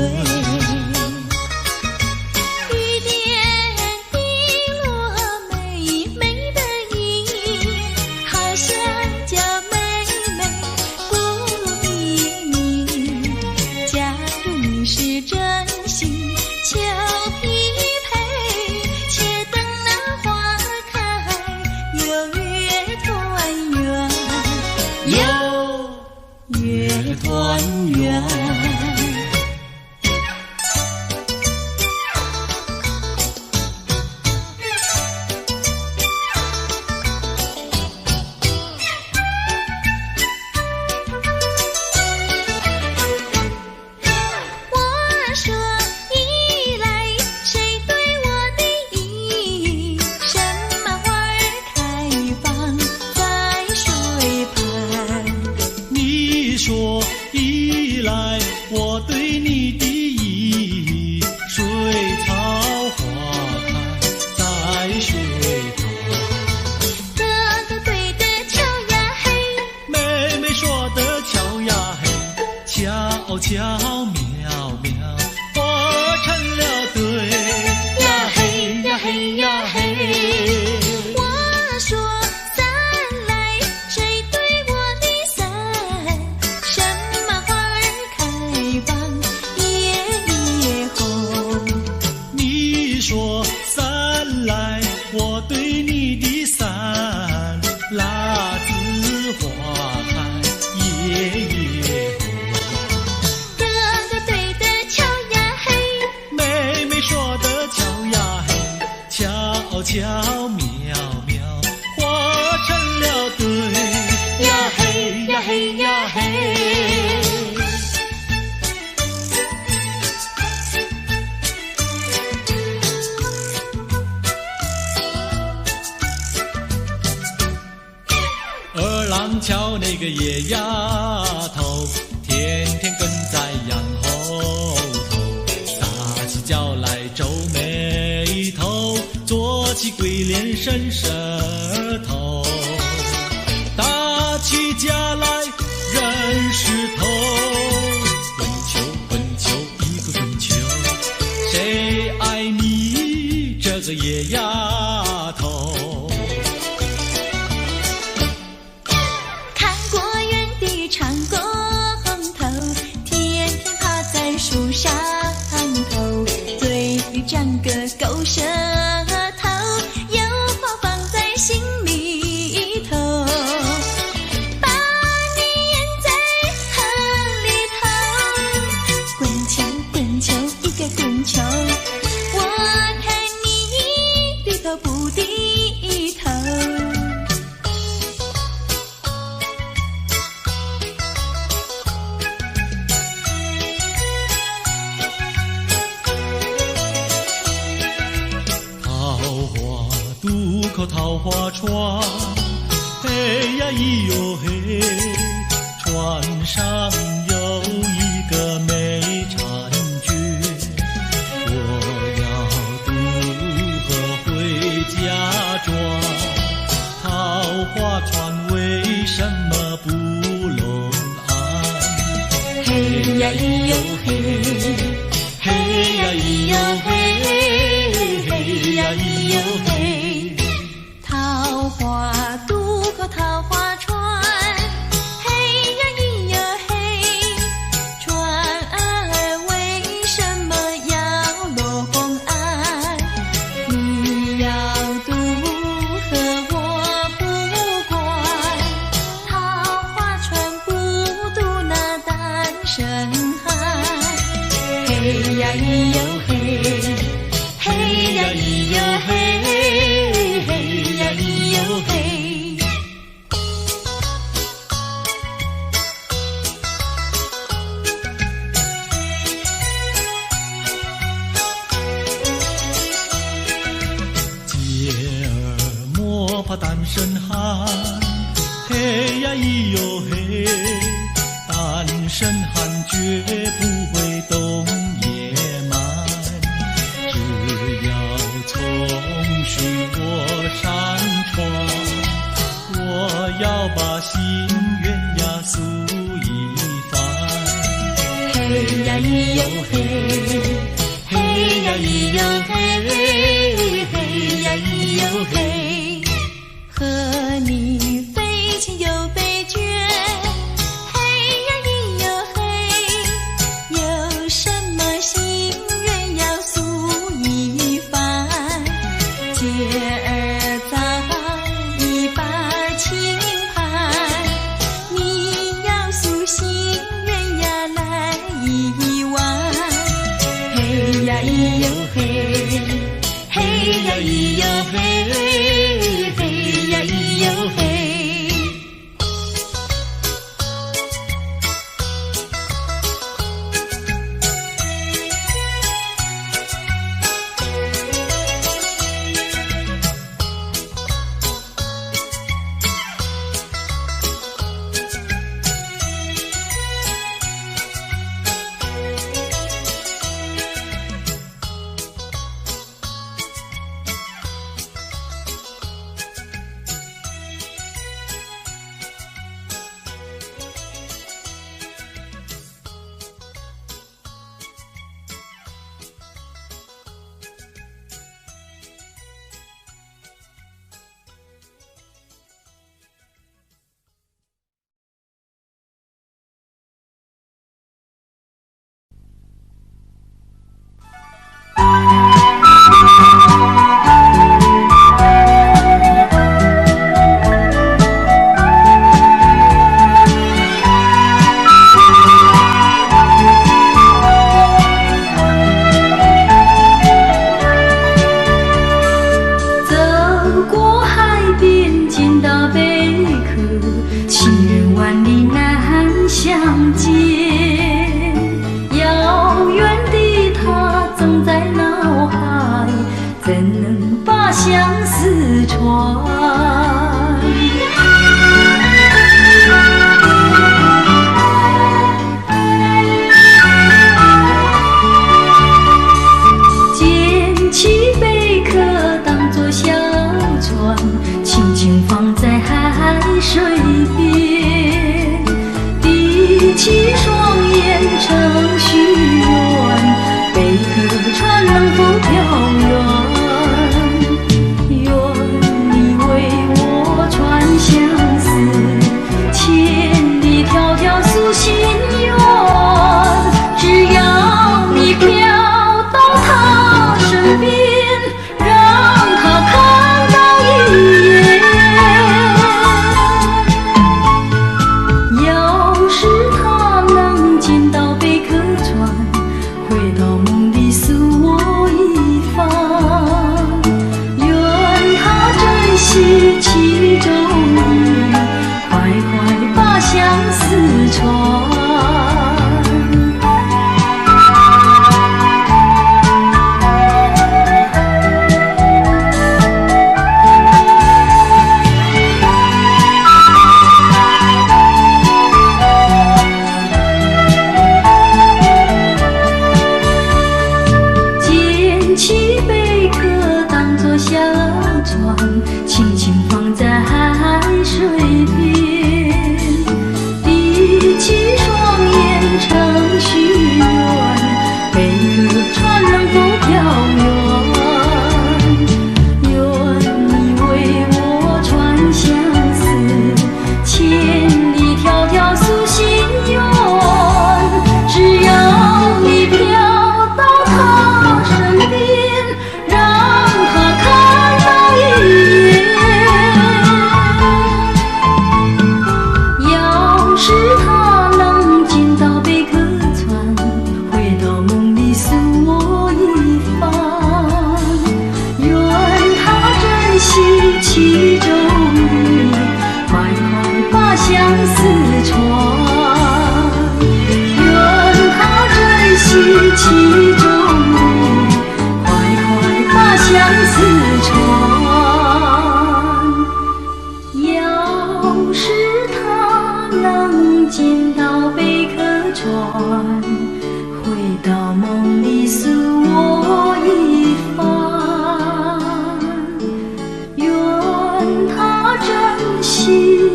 团圆。我说一来，谁对我的意？什么花儿开放在水畔？你说一来，我对你的意，水草花开在水旁。哥哥对的巧呀嘿，妹妹说的巧呀嘿，巧巧妙妙，活成了对呀嘿呀嘿呀嘿。我说伞来，谁对我的伞？什么花儿开放夜夜红？你说伞来，我对你的伞，辣子花开夜夜红。哥哥对的巧呀嘿，妹妹说的巧呀嘿，巧巧妙妙，活成了对呀嘿呀嘿呀嘿。二郎桥那个野丫头，天天跟在羊后头，撒起脚来皱眉头，做起鬼脸伸舌头，打起架来扔石头，滚球滚球一个滚球，谁爱你这个野丫头？看过园的长工头，天天趴在树上头，嘴里长个狗舌头，有话放在心里头，把你淹在河里头，滚球滚球一个滚球，我看你低头不低头。渡口桃花船，嘿呀咿哟嘿，船上有一个美婵娟，我要渡河回家庄，桃花船为什么不拢岸？嘿呀咿哟嘿，嘿呀咿哟嘿，嘿呀咿哟嘿。桃花渡过桃花船，嘿呀咿呀嘿，船儿为什么要落岸？你要渡河我不管，桃花船不渡那单身汉。嘿呀咿哟嘿，嘿呀咿哟嘿。嘿呀咿哟嘿，嘿呀咿哟嘿，嘿呀咿哟嘿，和你非亲又非眷，嘿呀咿哟嘿，有什么心愿要诉一番，姐儿早已把情盘，你要诉心愿呀来一碗，嘿呀咿哟嘿，嘿呀咿哟嘿，嘿呀咿哟嘿。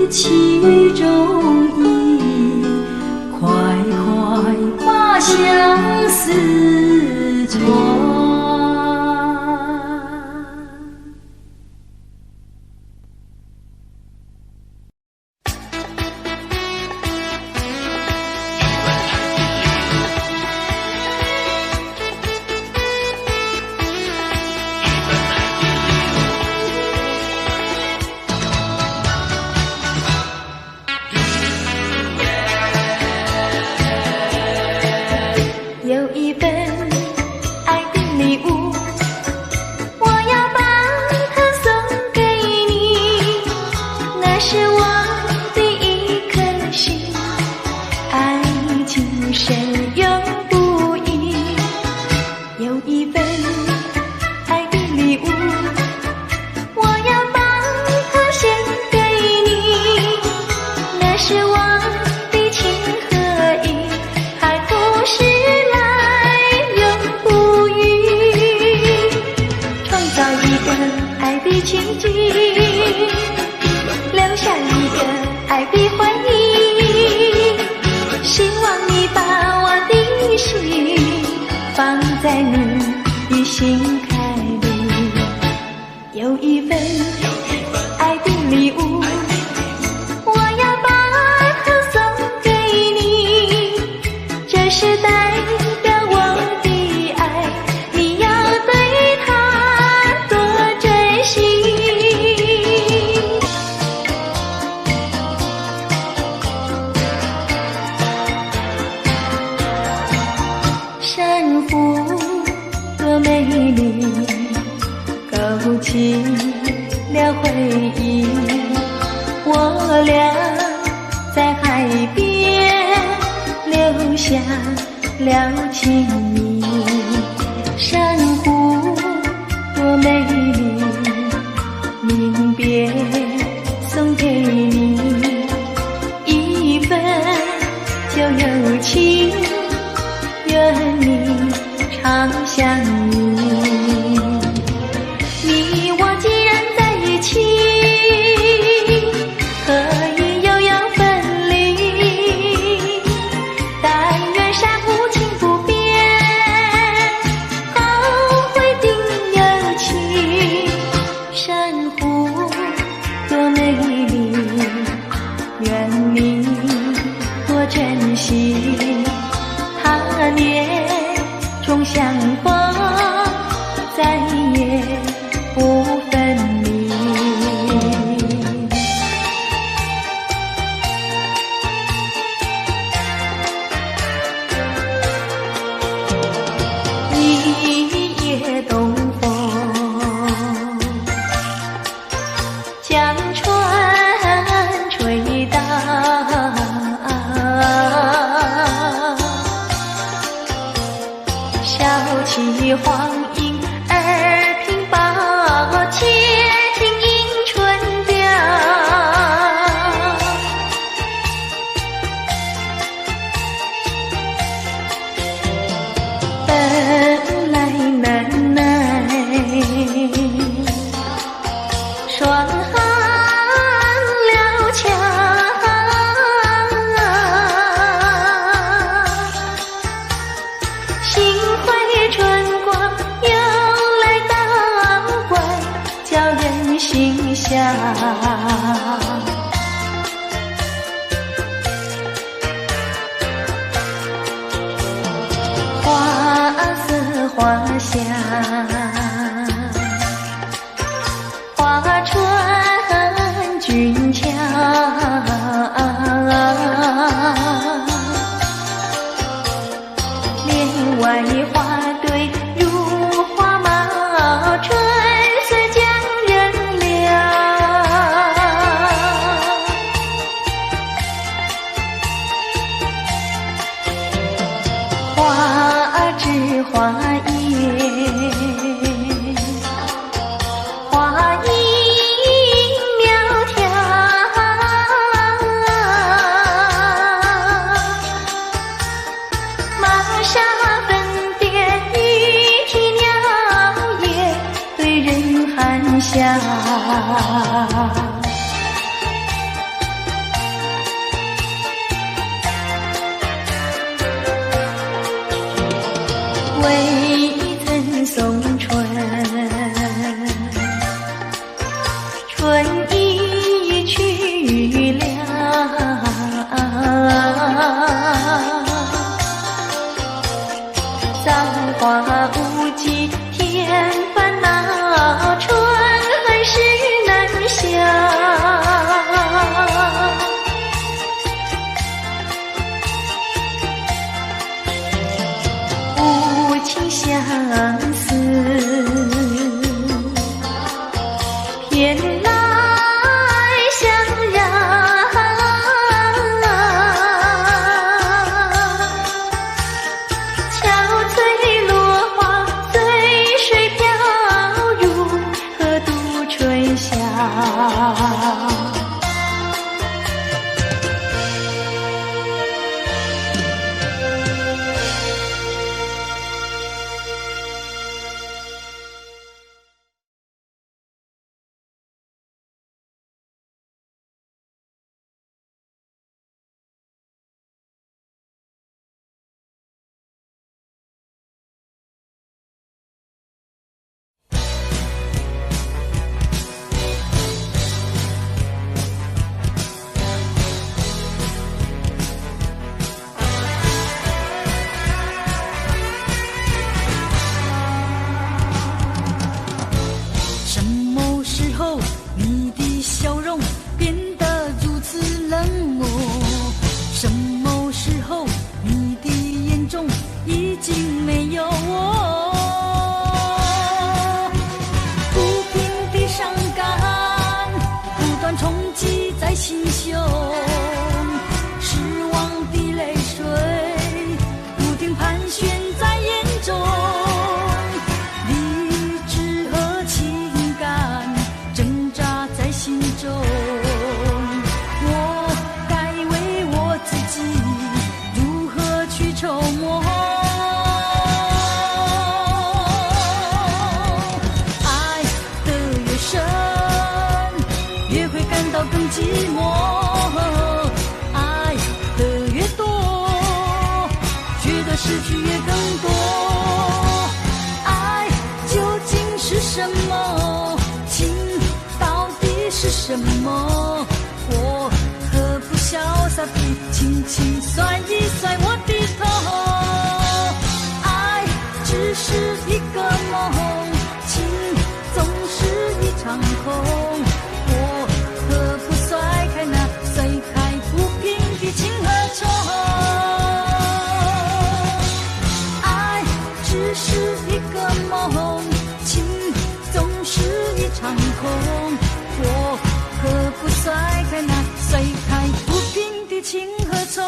其中意，快快把相四川。有一份爱的礼物，我要把它送给你，那是我的一颗心，爱情深永不移。有一份爱的礼物，我要把它献给你，那是我的情和意，海枯石爱的奇迹，留下一个爱的回忆。希望你把我的心放在你的心坎里。有一份爱的礼物，我要把它送给你，这是代表我的爱，你要对它多珍惜。珊瑚多美丽，勾起了回忆。我俩在海边留下了情谊。珊瑚多美丽，临别送给你一份旧友情，愿你常相依。你我既然在一起，何以又要分离？但愿珊瑚情不变，后会定有期。珊瑚多美丽，愿你多珍惜。他年终相逢，再也不分离。一夜东风，将船吹荡，笑起黄莺儿平抱，且听迎春调。本来难耐，双寒了墙，心怀春光又来当官，叫人心香。花色花香，花船俊俏，帘外花堆如花帽，春色将人撩。花枝花叶，花影苗条，玛莎粉蝶一啼鸟也对人含笑。未曾送春，春已去了，葬花无际天翻那春还是难下。无情相思偏来相让，憔悴落花随水飘入河渡春宵。什么时候你的笑容变得如此冷漠？什么时候你的眼中已经没有我？不平的伤感不断冲击在心胸，失望的泪水不停盘旋在眼中。更寂寞，爱的越多，觉得失去越更多。爱究竟是什么？情到底是什么？我何不潇洒地轻轻甩一甩我的头？爱只是一个梦，情总是一场空。情和愁，爱只是一个梦，情总是一场空。我何不甩开那甩开不平的情和愁？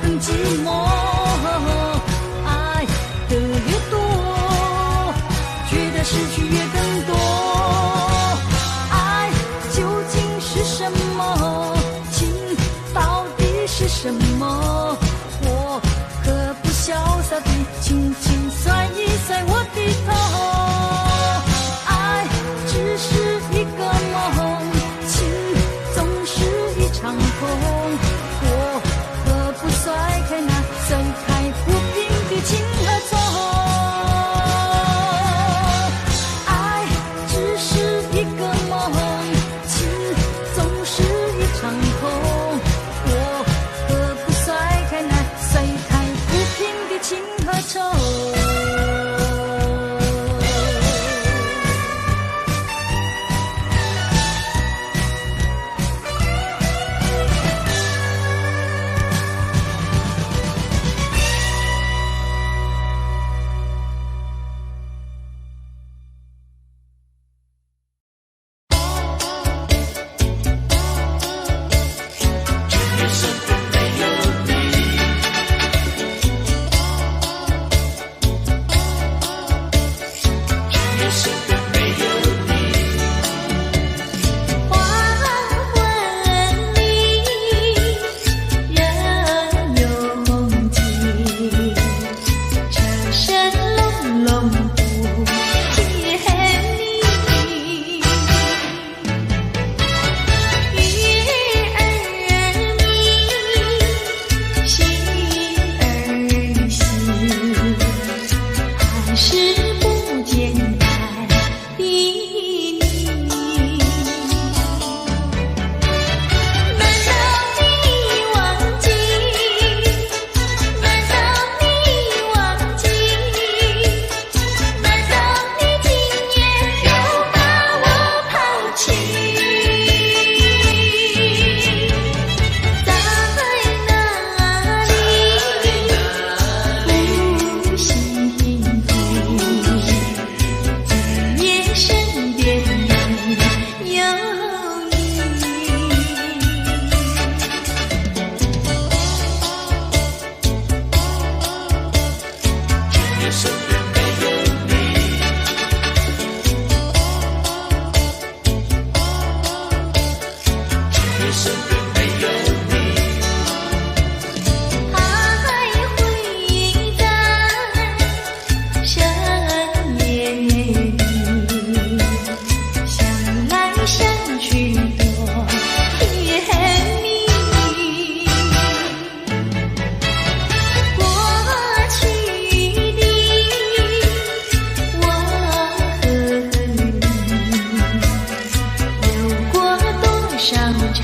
更寂寞，爱的越多，觉得失去越更多。爱究竟是什么？情到底是什么？我何不潇洒地轻轻甩一甩我的头？爱只是一个梦，情总是一场空。身边没有你。还会在深夜里想来想去多甜蜜。过去的我和你有过多少缠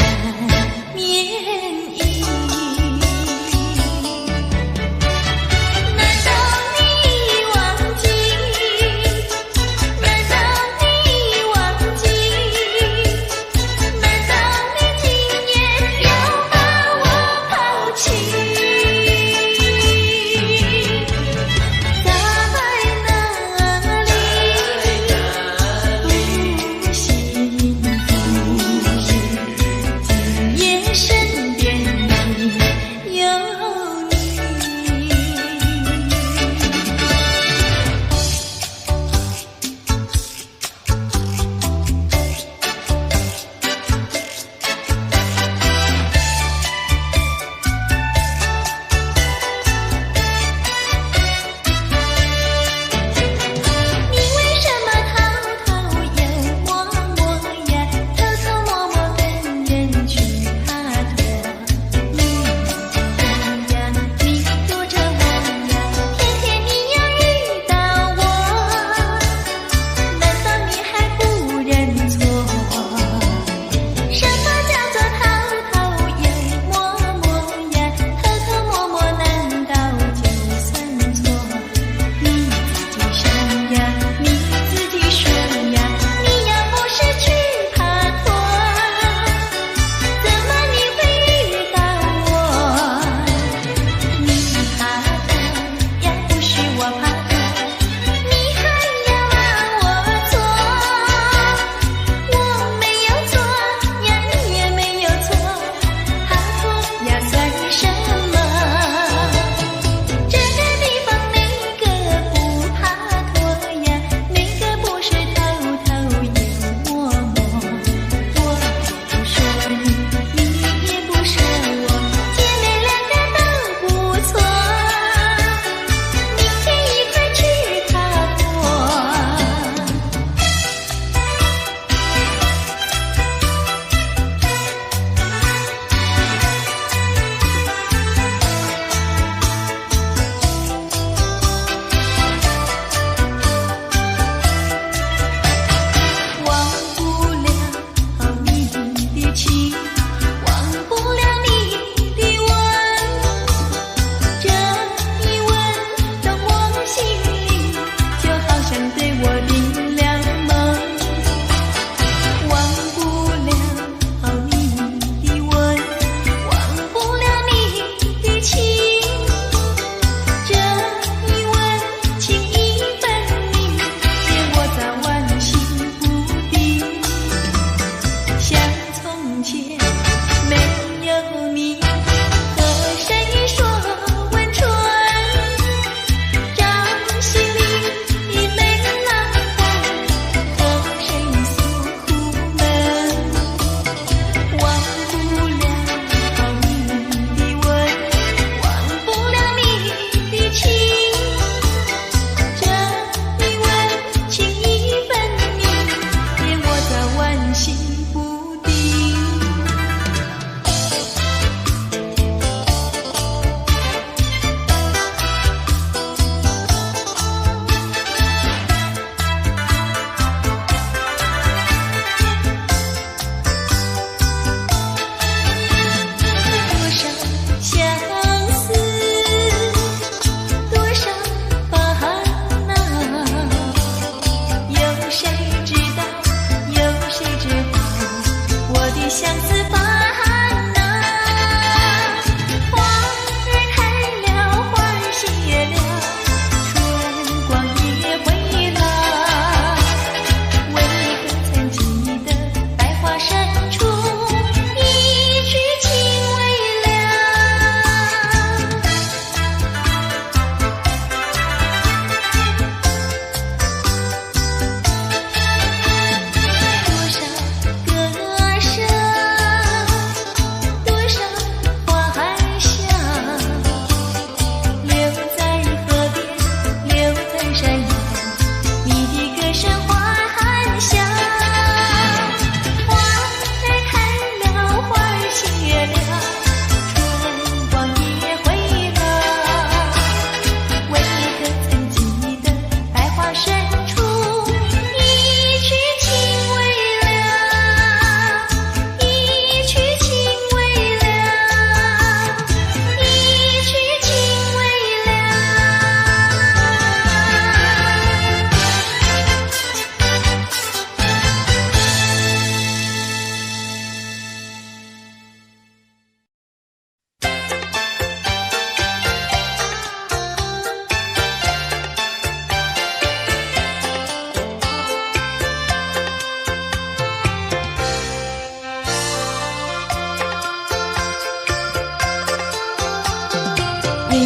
夜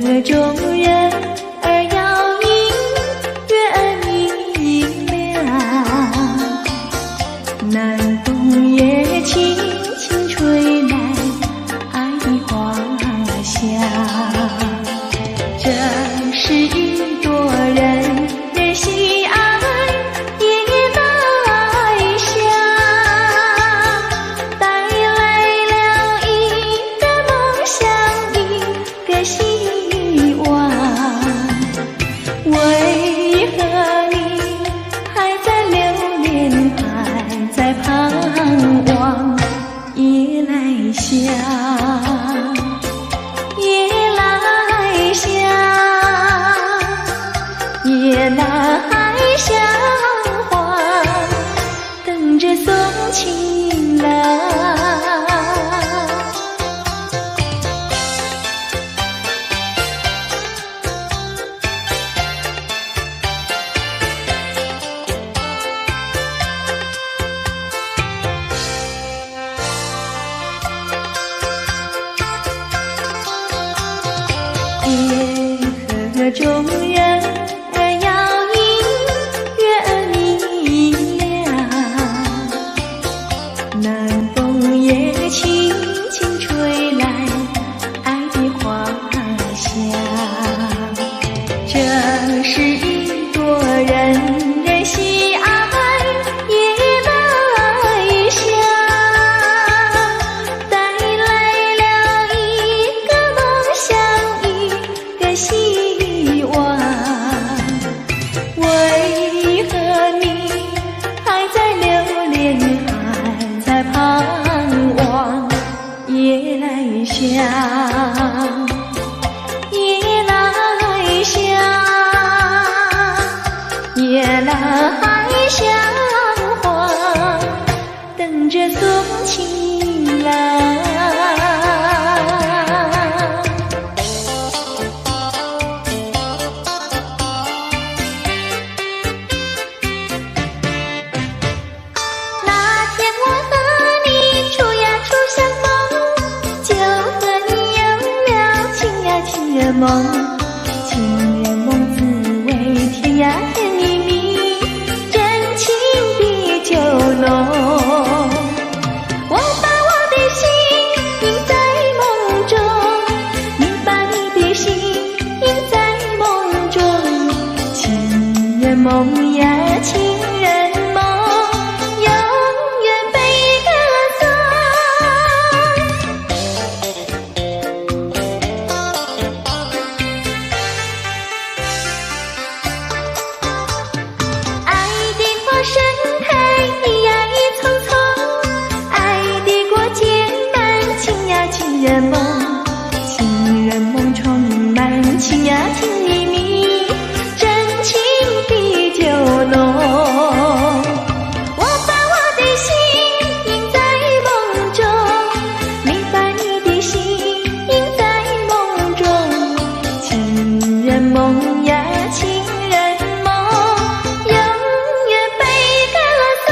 河中人儿摇影，月儿明亮。南风也轻轻吹来爱的花香。这是一朵人人喜爱夜来香，带来了一个梦想，一个希望。为何你还在留恋，还在盼望夜来香？夜来香，夜来香花，等着送情郎。夜河中人儿摇影，月儿明亮。南风也轻轻吹来爱的花香。这是一朵人人喜爱夜来香，带来了一个梦想，一个希望。为何你还在留恋，还在盼望夜来香？夜来香，夜来香花，等着送情郎。那天我和你处呀处相逢，就和你有了情呀情人梦。情人梦滋味甜呀甜蜜蜜，真情比酒浓。我把我的心印在梦中，你把你的心印在梦中。情人梦呀情人梦，永远被歌颂。爱的花盛开一呀一丛丛，爱的果结满情呀情人梦。情人梦充满情呀情蜜蜜，真情比酒浓。我把我的心印在梦中，你把你的心印在梦中。情人梦呀情人梦，永远被歌颂。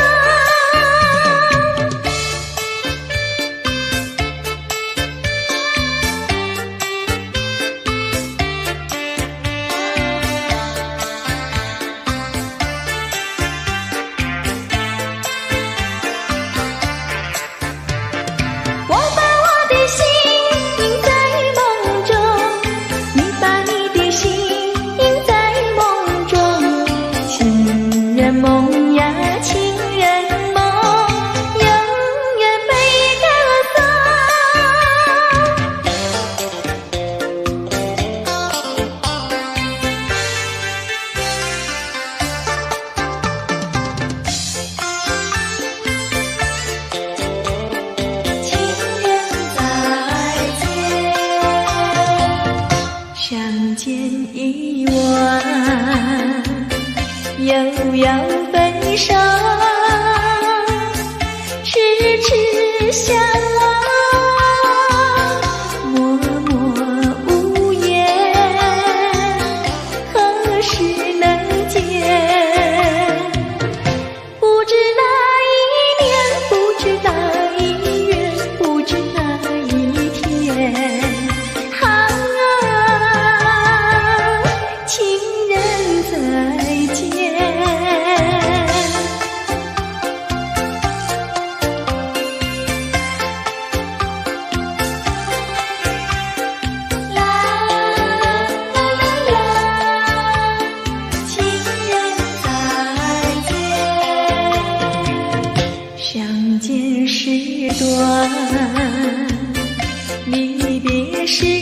我把我的心印在梦中，你把你的心印在梦中。情人梦呀情人梦，永远被歌颂。情人再见，相见已晚，又要分手，痴痴相望，默默无言，何时能见？不知哪一年，不知哪一月，不知哪一天，好是